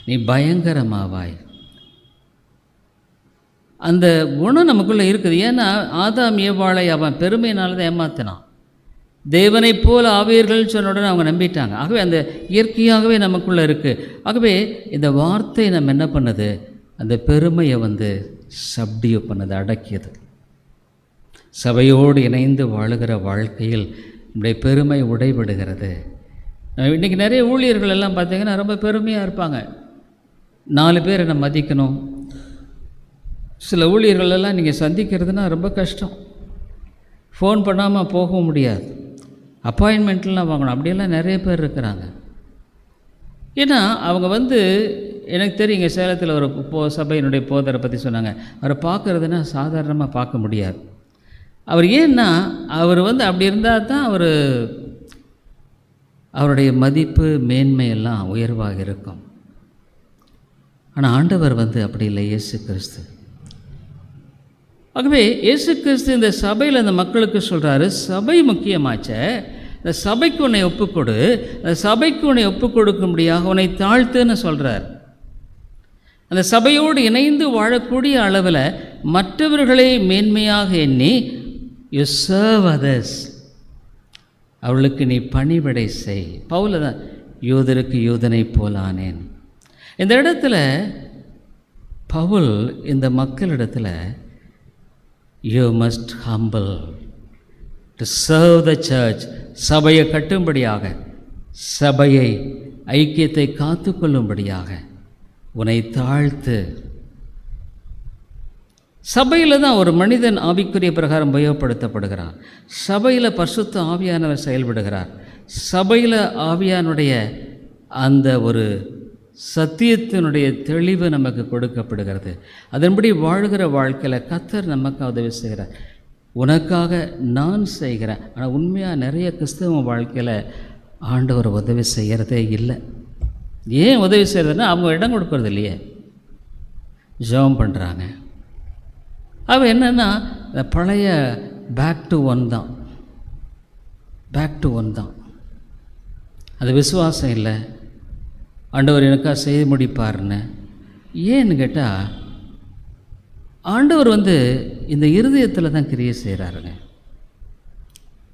நீ பயங்கரமாவாய். அந்த குணம் நமக்குள்ளே இருக்குது. ஏன்னா ஆதாம் ஏவாளை அவன் பெருமையினால தான் ஏமாத்தினான். தேவனை போல் ஆவீர்கள் சொன்ன உடனே அவங்க நம்பிட்டாங்க. ஆகவே அந்த இயற்கையாகவே நமக்குள்ளே இருக்குது. ஆகவே இந்த வார்த்தை நம்ம என்ன பண்ணுது, அந்த பெருமையை சப்டியூ பண்ணது, அடக்கியது. சபையோடு இணைந்து வாழுகிற வாழ்க்கையில் நம்முடைய பெருமை உடைபடுகிறது. இன்றைக்கி நிறைய ஊழியர்கள் எல்லாம் பார்த்திங்கன்னா ரொம்ப பெருமையாக இருப்பாங்க. 4 பேர் என்னை மதிக்கணும். சில ஊழியர்களெல்லாம் நீங்கள் சந்திக்கிறதுனா ரொம்ப கஷ்டம். ஃபோன் பண்ணாமல் போகவும் முடியாது, அப்பாயின்மெண்ட்லாம் வாங்கணும். அப்படியெல்லாம் நிறைய பேர் இருக்கிறாங்க. ஏன்னா அவங்க எனக்கு தெரியுங்க, சேலத்தில் ஒரு சபையினுடைய போதரை பற்றி சொன்னாங்க. அவரை பார்க்குறதுனா சாதாரணமாக பார்க்க முடியாது. அவர் ஏன்னா அவர் அப்படி இருந்தால் தான் அவருடைய மதிப்பு மேன்மையெல்லாம் உயர்வாக இருக்கும். ஆனால் ஆண்டவர் அப்படி இல்லை, இயேசு கிறிஸ்து. ஆகவே இயேசு கிறிஸ்து இந்த சபையில் அந்த மக்களுக்கு சொல்கிறாரு, சபை முக்கியமாச்ச, இந்த சபைக்கு உன்னை ஒப்புக்கொடு, அந்த சபைக்கு உன்னை ஒப்புக் கொடுக்கும்படியாக உன்னை தாழ்த்துன்னு சொல்கிறார். அந்த சபையோடு இணைந்து வாழக்கூடிய அளவில் மற்றவர்களை மேன்மையாக எண்ணி யூ சர்வ் அதர்ஸ். அவளுக்கு நீ பணிவிடை செய். பவுல தான் யூதருக்கு யூதனை போலானேன். இந்த இடத்துல பவுல் இந்த மக்களிடத்தில் you must humble to serve the church, சபையை கட்டும்படியாக, சபையை ஐக்கியத்தை காத்து கொள்ளும்படியாக உன்னை தாழ்த்து. சபையில் தான் ஒரு மனிதன் ஆவிக்குரிய பிரகாரம் உபயோகப்படுத்தப்படுகிறான். சபையில் பரிசுத்த ஆவியானவர் செயல்படுகிறார். சபையில் ஆவியானுடைய அந்த ஒரு சத்தியத்தினுடைய தெளிவு நமக்கு கொடுக்கப்படுகிறது. அதன்படி வாழ்கிற வாழ்க்கையில் கர்த்தர் நமக்கு உதவி செய்கிறார். உனக்காக நான் செய்கிறேன். ஆனால் உண்மையாக நிறைய கிறிஸ்தவ வாழ்க்கையில் ஆண்டவர் உதவி செய்கிறதே இல்லை. ஏன் உதவி செய்கிறதுனா அவங்க இடம் கொடுக்கறது இல்லையே, ஜெபம் பண்ணுறாங்க. அவன் என்னென்னா பழைய பேக் டு ஒன் தான், பேக் டு ஒன் தான். அது விசுவாசம் இல்லை. ஆண்டவர் எனக்காக செய்ய முடிப்பாருன்னு. ஏன்னு கேட்டால் ஆண்டவர் இந்த இருதயத்தில் தான் கிரியை செய்கிறாருங்க.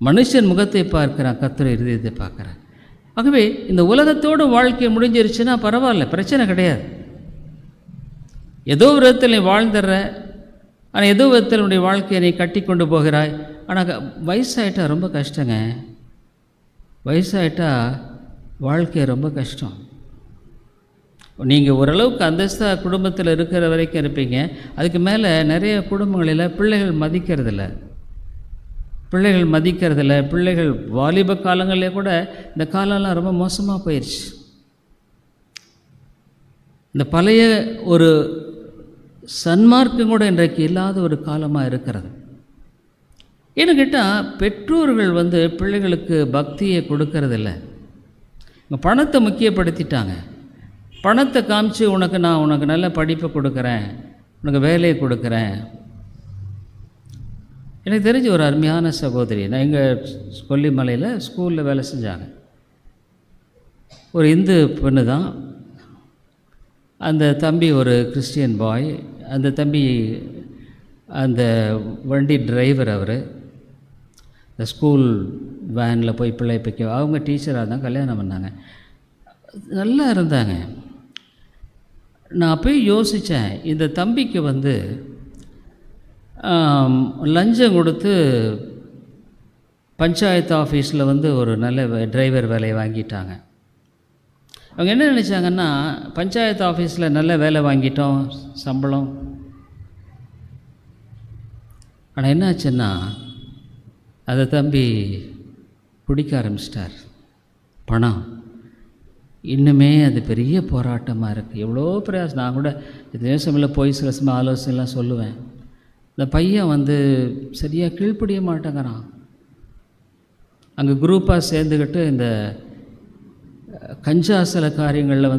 மனுஷன் முகத்தை பார்க்குறான், கர்த்தர் இருதயத்தை பார்க்குறான். ஆகவே இந்த உலகத்தோடு வாழ்க்கை முடிஞ்சிருச்சுன்னா பரவாயில்ல, பிரச்சனை கிடையாது. ஏதோ ஒரு விதத்தில் நீ வாழ்ந்துடுற, ஆனால் ஏதோ விதத்தில் உன்னுடைய வாழ்க்கையை நீ கட்டி கொண்டு போகிறாய். ஆனால் வயசாகிட்டா ரொம்ப கஷ்டங்க. வயசாகிட்டா வாழ்க்கை ரொம்ப கஷ்டம். நீங்கள் ஓரளவுக்கு அந்தஸ்தாக குடும்பத்தில் இருக்கிற வரைக்கும் இருப்பீங்க. அதுக்கு மேலே நிறைய குடும்பங்களில் பிள்ளைகள் மதிக்கிறதில்ல. பிள்ளைகள் வாலிப காலங்களிலே கூட இந்த காலம்லாம் ரொம்ப மோசமாக போயிடுச்சு. இந்த பழைய ஒரு சன்மார்க்கம் கூட இன்றைக்கு இல்லாத ஒரு காலமாக இருக்கிறது. ஏன்னு கேட்டால் பெற்றோர்கள் பிள்ளைகளுக்கு பக்தியை கொடுக்கறதில்ல. பணத்தை முக்கியப்படுத்திட்டாங்க. பணத்தை காமிச்சு நான் உனக்கு நல்ல படிப்பை கொடுக்குறேன், உனக்கு வேலையை கொடுக்குறேன். எனக்கு தெரிஞ்ச ஒரு அருமையான சகோதரி, நான் எங்கள் கொல்லிமலையில் ஸ்கூலில் வேலை செஞ்சாங்க. ஒரு இந்து பெண்ணு தான். அந்த தம்பி ஒரு கிறிஸ்டியன் பாய். அந்த தம்பி அந்த வண்டி டிரைவர். அவர் இந்த ஸ்கூல் வேனில் போய் பிள்ளை பிக்க, அவங்க டீச்சராக தான் கல்யாணம் பண்ணாங்க. நல்லா இருந்தாங்க. நான் போய் யோசித்தேன், இந்த தம்பிக்கு லஞ்சம் கொடுத்து பஞ்சாயத்து ஆஃபீஸில் ஒரு நல்ல டிரைவர் வேலையை வாங்கிட்டாங்க. அவங்க என்ன நினச்சாங்கன்னா, பஞ்சாயத்து ஆஃபீஸில் நல்ல வேலை வாங்கிட்டோம், சம்பளம். ஆனால் என்னாச்சுன்னா அந்த தம்பி குடிக்க ஆரம்பிச்சிட்டார். பணம் இன்னுமே அது பெரிய போராட்டமாக இருக்குது. எவ்வளோ பிரயாசம். நான் கூட இது சமயம் போய் சில சமயம் ஆலோசனைலாம் சொல்லுவேன். இந்த பையன் சரியாக கீழ்ப்படிய மாட்டேங்கிறான். அங்கே குரூப்பாக சேர்ந்துக்கிட்டு இந்த கஞ்சா சில காரியங்களில்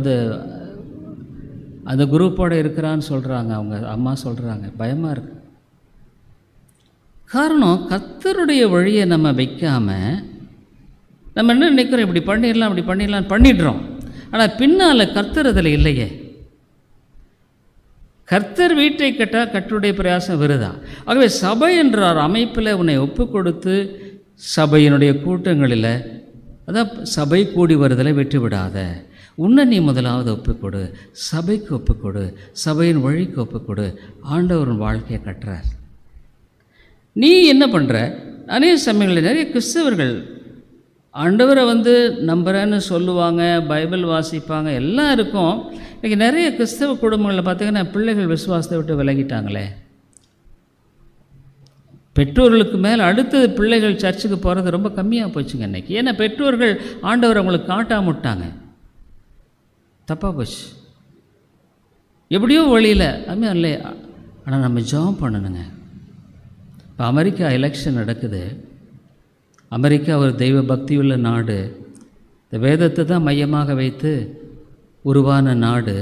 அந்த குரூப்போடு இருக்கிறான்னு சொல்கிறாங்க. அவங்க அம்மா சொல்கிறாங்க. பயமாக இருக்குது. காரணம், கர்த்தருடைய வழியை நம்ம வைக்காமல் நம்ம என்ன நினைக்கிறோம், இப்படி பண்ணிடலாம் பண்ணிடுறோம். ஆனால் பின்னால் கர்த்தர் அதில் இல்லையே. கர்த்தர் வீட்டை கட்டால் கர்த்தருடைய பிரயாசம் விருதா. ஆகவே சபை என்ற அமைப்பில் உன்னை ஒப்பு கொடுத்து சபையினுடைய கூட்டங்களில், அதான் சபை கூடி வருதலை விட்டுவிடாத. உன்னை நீ முதலாவது ஒப்புக்கொடு, சபைக்கு ஒப்புக்கொடு, சபையின் வழிக்கு ஒப்புக்கொடு. ஆண்டவரின் வாழ்க்கையை கட்டுறார். நீ என்ன பண்ணுற? அநேக சமயங்களில் நிறைய கிறிஸ்தவர்கள் ஆண்டவரை நம்புகிறேன்னு சொல்லுவாங்க, பைபிள் வாசிப்பாங்க, எல்லாம் இருக்கும். இன்றைக்கி நிறைய கிறிஸ்தவ குடும்பங்களில் பார்த்திங்கன்னா பிள்ளைகள் விசுவாசத்தை விட்டு விலகிட்டாங்களே. பெற்றோர்களுக்கு மேலே அடுத்தது பிள்ளைகள் சர்ச்சுக்கு போகிறது ரொம்ப கம்மியாக போச்சுங்க இன்றைக்கி. ஏன்னா பெற்றோர்கள் ஆண்டவரை அவங்களுக்கு காட்டாமட்டாங்க. தப்பாக போச்சு. எப்படியோ வழியில் அதுமாதிரி இல்லை. ஆனால் நம்ம ஜெபம் பண்ணணுங்க. இப்போ அமெரிக்கா எலெக்ஷன் நடக்குது. அமெரிக்கா ஒரு தெய்வ பக்தி உள்ள நாடு. இந்த வேதத்தை தான் மையமாக வைத்து உருவான நாடு.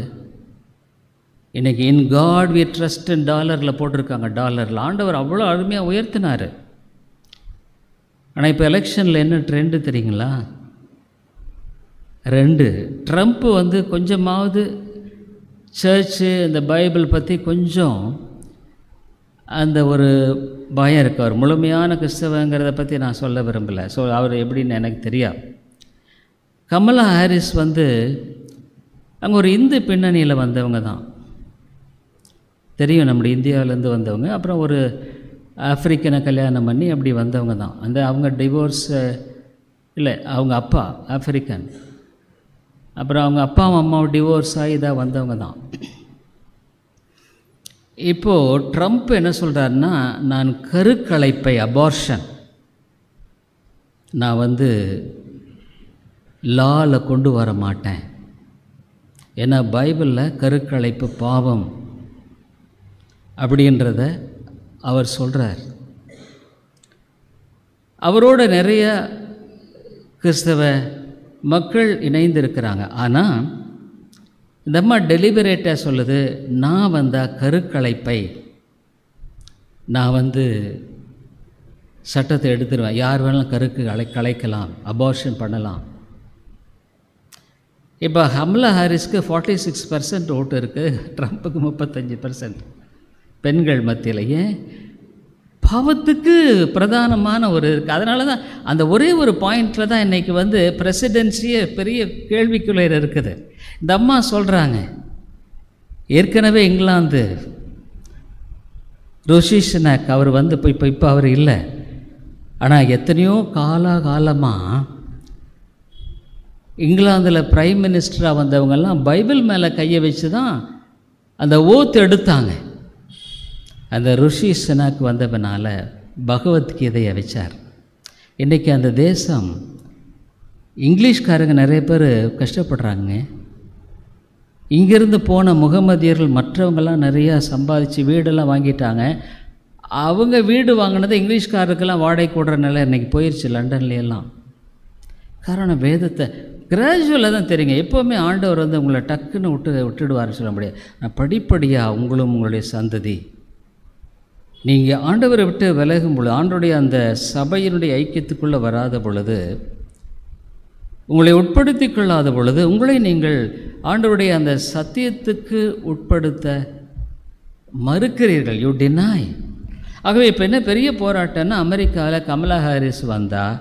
இன்றைக்கி இன் காட் வி ட்ரஸ்ட் டாலரில் போட்டிருக்காங்க. டாலரில் ஆண்டவர் அவ்வளோ அருமையாக உயர்த்தினார். ஆனால் இப்போ எலெக்ஷனில் என்ன ட்ரெண்டு தெரியுங்களா? 2 ட்ரம்ப்பு கொஞ்சமாவது சர்ச்சு இந்த பைபிள் பற்றி கொஞ்சம் அந்த ஒரு பயம் இருக்கு. அவர் முழுமையான கிறிஸ்தவங்கிறத பற்றி நான் சொல்ல விரும்பலை. ஸோ அவர் எப்படின்னு எனக்கு தெரியாது. கமலா ஹாரிஸ் அங்கே ஒரு இந்து பின்னணியில் வந்தவங்க தான் தெரியும், நம்முடைய இந்தியாவிலேருந்து வந்தவங்க. அப்புறம் ஒரு ஆஃப்ரிக்கனை கல்யாணம் பண்ணி அப்படி வந்தவங்க தான். அவங்க டிவோர்ஸ் இல்லை, அவங்க அப்பா ஆஃப்ரிக்கன், அப்புறம் அவங்க அப்பாவும் அம்மாவும் டிவோர்ஸ் ஆகி இதாக வந்தவங்க தான். இப்போது ட்ரம்ப் என்ன சொல்கிறாருன்னா, நான் கருக்கலைப்பை அபார்ஷன் நான் லாவில் கொண்டு வர மாட்டேன். ஏன்னா பைபிளில் கருக்கலைப்பு பாவம் அப்படின்றத அவர் சொல்கிறார். அவரோட நிறைய கிறிஸ்தவ மக்கள் இணைந்திருக்கிறாங்க. ஆனால் இந்த அம்மா டெலிபரேட்டாக சொல்லுது, நான் கருக்கலைப்பை நான் சட்டத்தை எடுத்துருவேன், யார் வேணாலும் கருக்கு கலைக்கலாம், அபார்ஷன் பண்ணலாம். இப்போ கமலா ஹாரிஸ்க்கு 46% ஓட்டு இருக்குது, ட்ரம்ப்புக்கு 35% பெண்கள் மத்தியில். ஏன்? பாவத்துக்கு பிரதானமான ஒரு இருக்குது. அதனால தான் அந்த ஒரே ஒரு பாயிண்டில் தான் இன்றைக்கி பிரசிடென்சியே பெரிய கேள்விக்குள்ளே இருக்குது. இந்த அம்மா சொல்கிறாங்க, ஏற்கனவே இங்கிலாந்து ரிஷி சுனாக் அவர் இப்போ அவர் இல்லை, ஆனால் எத்தனையோ காலமாக இங்கிலாந்தில் பிரைம் மினிஸ்டராக வந்தவங்கெல்லாம் பைபிள் மேலே கையை வச்சு தான் அந்த ஓத்து எடுத்தாங்க. அந்த ரிஷி சுனாக் வந்தவனால பகவத்கீதையை வச்சார். இன்றைக்கி அந்த தேசம் இங்கிலீஷ்காரங்க நிறைய பேர் கஷ்டப்படுறாங்க. இங்கேருந்து போன முகமதியர்கள் மற்றவங்கெல்லாம் நிறையா சம்பாதிச்சு வீடெல்லாம் வாங்கிட்டாங்க. அவங்க வீடு வாங்கினது இங்கிலீஷ்காரருக்கெல்லாம் வாடகை கூடுற நிலை இன்றைக்கி போயிடுச்சு லண்டன்லையெல்லாம். காரணம் வேதத்தை கிராஜுவலாக தான் தெரியுங்க. எப்போவுமே ஆண்டவர் உங்களை டக்குன்னு விட்டுடுவார்னு சொல்ல முடியாது. நான் படிப்படியாக உங்களும் உங்களுடைய சந்ததி நீங்கள் ஆண்டவரை விட்டு விலகும் பொழுது, ஆண்டோடைய அந்த சபையினுடைய ஐக்கியத்துக்குள்ளே வராத பொழுது, உங்களை உட்படுத்தி கொள்ளாத பொழுது, உங்களை நீங்கள் ஆண்டவருடைய அந்த சத்தியத்துக்கு உட்படுத்த மறுக்கிறீர்கள். You deny. ஆகவே இப்போ என்ன பெரிய போராட்டம்னா, அமெரிக்காவில் கமலா ஹாரிஸ் வந்தால்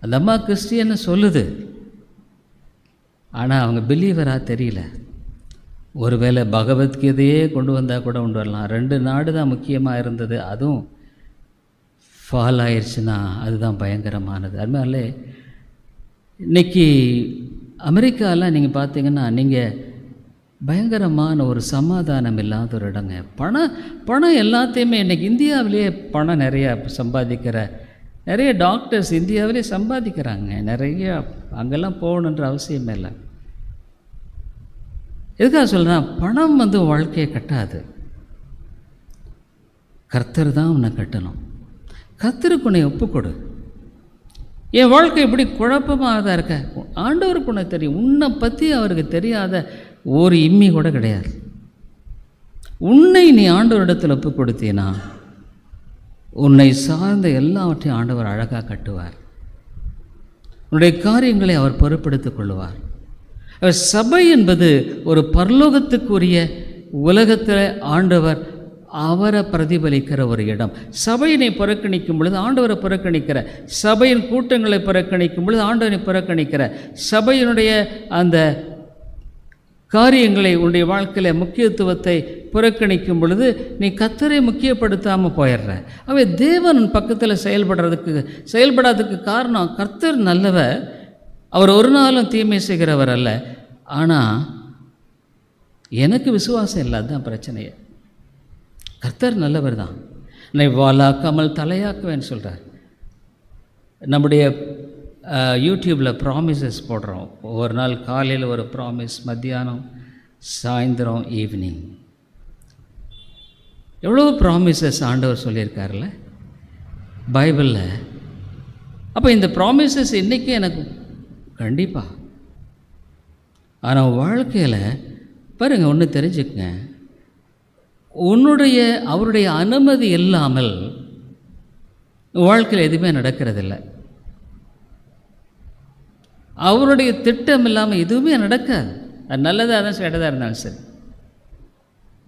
அந்த அம்மா கிறிஸ்டியன்னு சொல்லுது, ஆனால் அவங்க பிலீவராக தெரியல. ஒருவேளை பகவத்கீதையே கொண்டு வந்தால் கூட கொண்டு வரலாம். 2 நாடு தான் முக்கியமாக இருந்தது, அதுவும் ஃபால் ஆயிடுச்சுன்னா அதுதான் பயங்கரமானது. அதனால இன்றைக்கி அமெரிக்காவில் நீங்கள் பார்த்தீங்கன்னா, நீங்கள் பயங்கரமான ஒரு சமாதானம் இல்லாத ஒரு இடங்க. பணம் எல்லாத்தையுமே இன்றைக்கி இந்தியாவிலேயே பணம் நிறையா சம்பாதிக்கிற நிறைய டாக்டர்ஸ் இந்தியாவிலே சம்பாதிக்கிறாங்க. நிறைய அங்கெல்லாம் போகணுன்ற அவசியமே இல்லை. எதுக்காக சொல்கிறேன்? பணம் வாழ்க்கையை கட்டாது, கர்த்தர் தான் உன்னை கட்டணும். கர்த்தருக்கு உன்னை ஒப்புக்கொடு. என் வாழ்க்கை இப்படி குழப்பமாக தான் இருக்க, ஆண்டவருக்கு உன்னை தெரியும். உன்னை பற்றி அவருக்கு தெரியாத ஒரு இம்மி கூட கிடையாது. உன்னை நீ ஆண்டவரிடத்தில் ஒப்பு கொடுத்தீனா உன்னை சார்ந்த எல்லாவற்றையும் ஆண்டவர் அழகாக கட்டுவார். உன்னுடைய காரியங்களை அவர் பொறுப்பெடுத்துக் கொள்வார். சபை என்பது ஒரு பரலோகத்துக்குரிய உலகத்தில் ஆண்டவர் அவரை பிரதிபலிக்கிற ஒரு இடம். சபையினை புறக்கணிக்கும் பொழுது ஆண்டவரை புறக்கணிக்கிற, சபையின் கூட்டங்களை புறக்கணிக்கும் பொழுது ஆண்டவரை புறக்கணிக்கிற, சபையினுடைய அந்த காரியங்களை உன்னுடைய வாழ்க்கையில் முக்கியத்துவத்தை புறக்கணிக்கும் பொழுது நீ கர்த்தரை முக்கியப்படுத்தாமல் போயிடுற. அவை தேவன் பக்கத்தில் செயல்படாததுக்கு காரணம், கர்த்தர் நல்லவர், அவர் ஒரு நாளும் தீமை செய்கிறவர் அல்ல. ஆனால் எனக்கு விசுவாசம் இல்லை, அதுதான் பிரச்சனையே. கர்த்தர் நல்லவர் தான். என்னை வாலாக்காமல் தலையாக்குவேன்னு சொல்கிறார். நம்முடைய யூடியூப்பில் ப்ராமிசஸ் போடுறோம். ஒரு நாள் காலையில் ஒரு ப்ராமிஸ், மத்தியானம், சாயந்தரம், ஈவினிங். எவ்வளோ ப்ராமிசஸ் ஆண்டவர் சொல்லியிருக்காருல்ல பைபிளில். அப்போ இந்த ப்ராமிசஸ் இன்றைக்கி எனக்கு கண்டிப்பாக. ஆனால் வாழ்க்கையில் பாருங்கள், ஒன்று தெரிஞ்சுக்கங்க, அவருடைய அனுமதி இல்லாமல் வாழ்க்கையில் எதுவுமே நடக்கிறதில்லை. அவருடைய திட்டம் இல்லாமல் எதுவுமே நடக்காது. அது நல்லதாக இருந்தாலும் கெட்டதாக இருந்தாலும் சரி.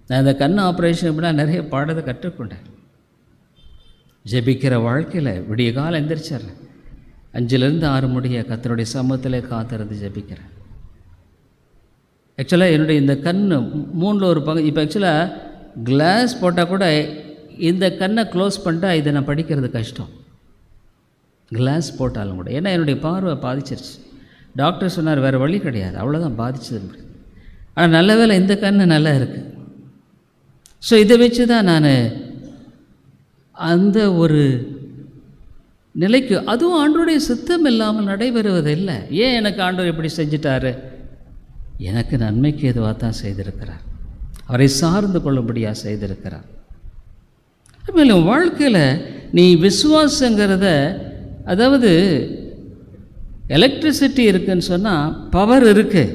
நான் இந்த கண் ஆப்ரேஷன் இப்படிலாம் நிறைய பாடத்தை கற்றுக்கொண்டேன். ஜெபிக்கிற வாழ்க்கையில் விடிய காலம் எந்திரிச்சிட்றேன், 5லேருந்து 6 முடிய கர்த்தருடைய சமூகத்திலே காத்திருந்து ஜெபிக்கிறேன். ஆக்சுவலாக என்னுடைய இந்த கண் 3ல் ஒரு பங்கு. இப்போ ஆக்சுவலாக கிளாஸ் போட்டால் கூட இந்த கண்ணை க்ளோஸ் பண்ணிட்டா இதை நான் படிக்கிறது கஷ்டம், கிளாஸ் போட்டாலும் கூட. ஏன்னா என்னுடைய பார்வை பாதிச்சிருச்சு. டாக்டர் சொன்னார் வேறு வழி கிடையாது, அவ்வளோதான் பாதிச்சது. ஆனால் நல்ல வேளை இந்த கண் நல்லா இருக்குது. ஸோ இதை வச்சு தான் நான் அந்த ஒரு நிலைக்கு, அதுவும் ஆண்டவருடைய சித்தம் இல்லாமல் நடைபெறுவதில்லை. ஏன் எனக்கு ஆண்டவர் இப்படி செஞ்சிட்டாரு? எனக்கு நன்மைக்கு எதுவாக தான் செய்திருக்கிறார், அவரை சார்ந்து கொள்ளும்படியாக செய்திருக்கிறார். மேலும் வாழ்க்கையில் நீ விசுவாசங்கிறத, அதாவது எலக்ட்ரிசிட்டி இருக்குதுன்னு சொன்னால் பவர் இருக்குது,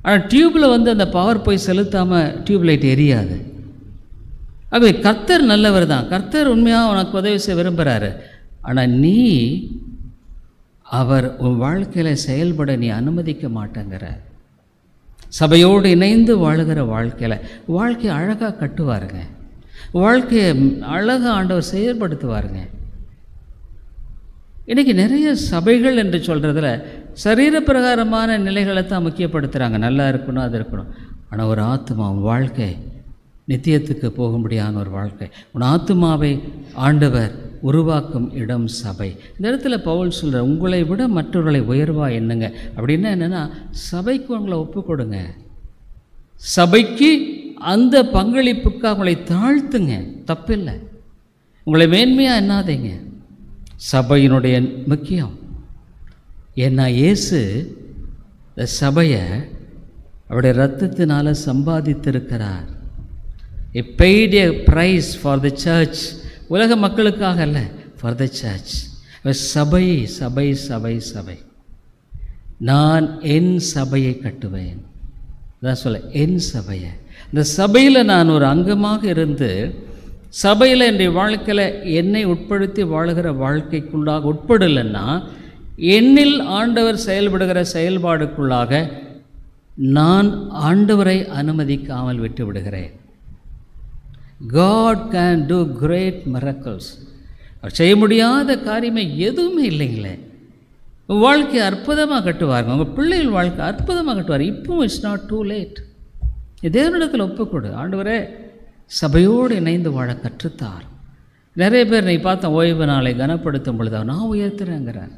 ஆனால் டியூப்பில் அந்த பவர் போய் செலுத்தாமல் டியூப் லைட் எரியாது. ஆகவே கர்த்தர் நல்லவர் தான், கர்த்தர் உண்மையாக உனக்கு உதவி செய்ய விரும்புகிறாரு. ஆனால் நீ அவர் உன் வாழ்க்கையில் செயல்பட நீ அனுமதிக்க மாட்டேங்கிற. சபையோடு இணைந்து வாழுகிற வாழ்க்கையை அழகாக கட்டுவாருங்க, வாழ்க்கையை அழகாக ஆண்டவர் செயல்படுத்துவாருங்க. இன்றைக்கி நிறைய சபைகள் என்று சொல்கிறதுல சரீரப்பிரகாரமான நிலைகளை தான் முக்கியப்படுத்துகிறாங்க, நல்லா இருக்கணும் அது இருக்கணும். ஆனால் ஒரு ஆத்மா, வாழ்க்கை நித்தியத்துக்கு போகும்படியான ஒரு வாழ்க்கை, உன் ஆத்மாவை ஆண்டவர் உருவாக்கும் இடம் சபை. இந்த இடத்துல பவுல் சொல்கிற, உங்களை விட மற்றவர்களை உயர்வாக எண்ணுங்க. அப்படின்னா என்னென்னா, சபைக்கு உங்களை ஒப்பு கொடுங்க, சபைக்கு அந்த பங்களிப்புக்காக உங்களை தாழ்த்துங்க, தப்பில்லை. உங்களை மேன்மையாக எண்ணாதீங்க, சபையினுடைய முக்கியம். ஏன்னா இயேசு இந்த சபையை அவருடைய இரத்தத்தினால் சம்பாதித்திருக்கிறார். He paid a price for the church. உலக மக்களுக்காக அல்ல, for the church. சபை சபை சபை சபை. நான் என் சபையை கட்டுவேன், அதான் சொல்ல, என் சபையை. இந்த சபையில் நான் ஒரு அங்கமாக இருந்து, சபையில் என்னுடைய வாழ்க்கையில் என்னை உட்படுத்தி வாழுகிற வாழ்க்கைக்குள்ளாக உட்படலைன்னா, என்னில் ஆண்டவர் செயல்படுகிற செயல்பாடுக்குள்ளாக நான் ஆண்டவரை அனுமதிக்காமல் விட்டு விடுகிறேன். God can do great miracles. அவர் செய்ய முடியாத காரியமே எதுவுமே இல்லைங்களே. வாழ்க்கையை அற்புதமாக கட்டுவாருங்க, உங்கள் பிள்ளைகள் வாழ்க்கை அற்புதமாக கட்டுவார். இப்போவும் இட்ஸ் நாட் டூ லேட். தேவனிடத்தில் ஒப்புக்கொடு, ஆண்டவரே சபையோடு இணைந்து வாழ கற்றுத்தார். நிறைய பேர் நீ பார்த்த ஓய்வு நாளை கனப்படுத்தும் பொழுது நான் உயர்த்துறேங்கிறார்.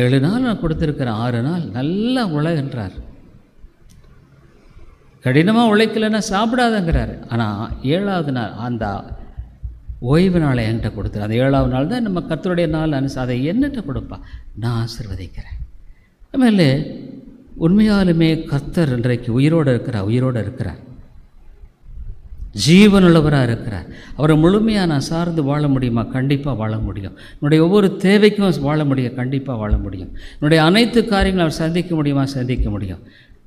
7 நாள் நான் கொடுத்துருக்கிறேன், 6 நாள் நல்லா உழைகின்றார். கடினமாக உழைக்கலைன்னா சாப்பிடாதங்கிறார். ஆனால் 7வது நாள் அந்த ஓய்வு நாளை என்கிட்ட கொடுத்துரு. அந்த 7வது நாள் தான் நம்ம கர்த்தருடைய நாள். அதை என்னட்ட கொடுப்பா, நான் ஆசீர்வதிக்கிறேன். ஆಮೇಲೆ உண்மையாலுமே கர்த்தர் இன்றைக்கு உயிரோடு இருக்கிறார், ஜீவனுள்ளவராக இருக்கிறார். அவரை முழுமையாக நான் சார்ந்து வாழ முடியுமா? கண்டிப்பாக வாழ முடியும். என்னுடைய ஒவ்வொரு தேவைக்கும் வாழ முடியும், கண்டிப்பாக வாழ முடியும். என்னுடைய அனைத்து காரியங்களும் அவர் சந்திக்க முடியுமா? சந்திக்க முடியும்.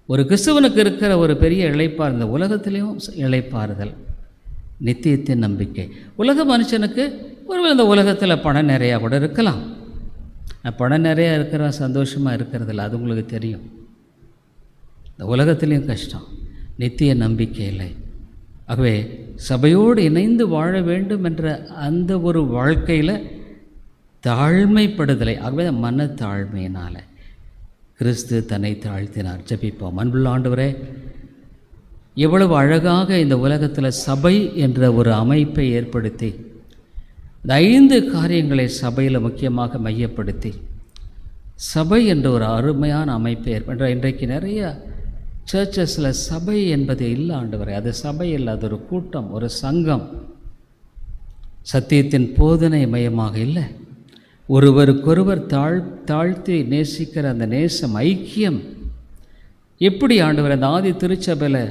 ஒரு கிறிஸ்தவனுக்கு இருக்கிற ஒரு பெரிய இளைப்பாறு, இந்த உலகத்திலையும் இளைப்பாறுதல், நித்தியத்தின் நம்பிக்கை. உலக மனுஷனுக்கு ஒருவேளை இந்த உலகத்தில் பணம் நிறையா கூட இருக்கலாம், பணம் நிறையா இருக்கிற சந்தோஷமாக இருக்கிறதில்ல, அது உங்களுக்கு தெரியும். இந்த உலகத்திலையும் கஷ்டம், நித்திய நம்பிக்கை இல்லை. ஆகவே சபையோடு இணைந்து வாழ வேண்டும் என்ற அந்த ஒரு வாழ்க்கையில் தாழ்மைப்படுதலை, ஆகவே மன தாழ்மையினால் கிறிஸ்து தன்னை தாழ்த்தினார். ஜெபிப்போம். அன்புள்ள ஆண்டவரே, எவ்வளவு அழகாக இந்த உலகத்தில் சபை என்ற ஒரு அமைப்பை ஏற்படுத்தி, இந்த 5 காரியங்களை சபையில் முக்கியமாக மையப்படுத்தி சபை என்ற ஒரு அருமையான அமைப்பை ஏற்படுத்த. இன்றைக்கு நிறைய சர்ச்சஸில் சபை என்பது இல்லை ஆண்டவரே. அது சபை இல்லை, அது ஒரு கூட்டம், ஒரு சங்கம். சத்தியத்தின் போதனை மையமாக இல்லை, ஒருவருக்கொருவர் தாழ்த்தி நேசிக்கிற அந்த நேசம், ஐக்கியம். எப்படி ஆண்டவர் அந்த ஆதி திருச்சபையில்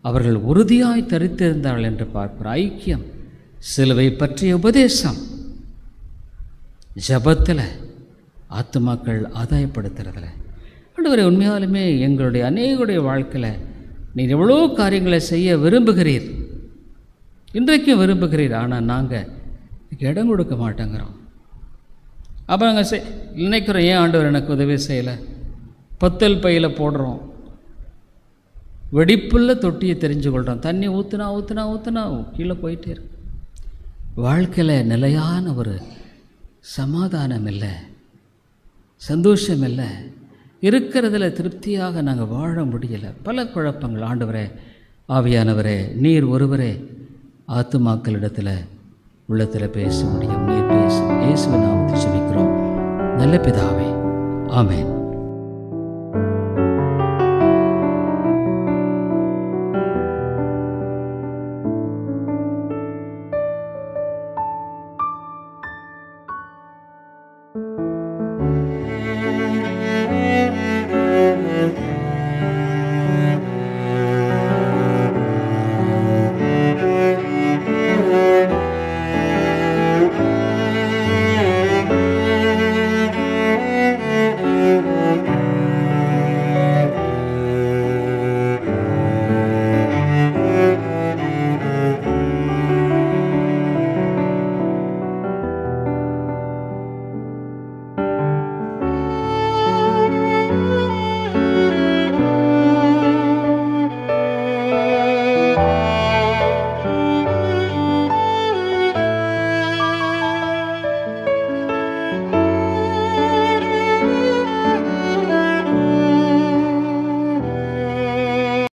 அவர்கள் உறுதியாய் தரித்திருந்தார்கள் என்று பார்க்கிறோம். ஐக்கியம், சிலுவை பற்றிய உபதேசம், ஜபத்தில், ஆத்துமாக்கள் ஆதாயப்படுத்துறதில்ல. ஆண்டவரே, உண்மையாலுமே எங்களுடைய அநேகருடைய வாழ்க்கையில் நீங்கள் எவ்வளோ காரியங்களை செய்ய விரும்புகிறீர், இன்றைக்கும் விரும்புகிறீர். ஆனால் நாங்கள் இடம் கொடுக்க மாட்டேங்கிறோம். அப்போ நாங்கள் நினைக்கிறோம், ஏன் ஆண்டவர் எனக்கு உதவி செய்யலை? 10 பையில் போடுறோம், வெடிப்புள்ள தொட்டியை தெரிஞ்சு கொள்கிறோம். தண்ணி ஊற்றுனா ஊற்றுனா ஊற்றுனா கீழே போயிட்டே இருக்கு. வாழ்க்கையில் நிலையான ஒரு சமாதானம் இல்லை, சந்தோஷம் இல்லை, இருக்கிறதுல திருப்தியாக நாங்கள் வாழ முடியலை. பல குழப்பங்கள். ஆண்டவரே, ஆவியானவரே, நீர் ஒருவரே ஆத்துமாக்களிடத்தில் உள்ளத்தில் பேச முடியும். நீர் பேசும். இயேசுவின் நாமத்தில் ஜெபிக்கிறோம் நல்ல பிதாவே, ஆமென்.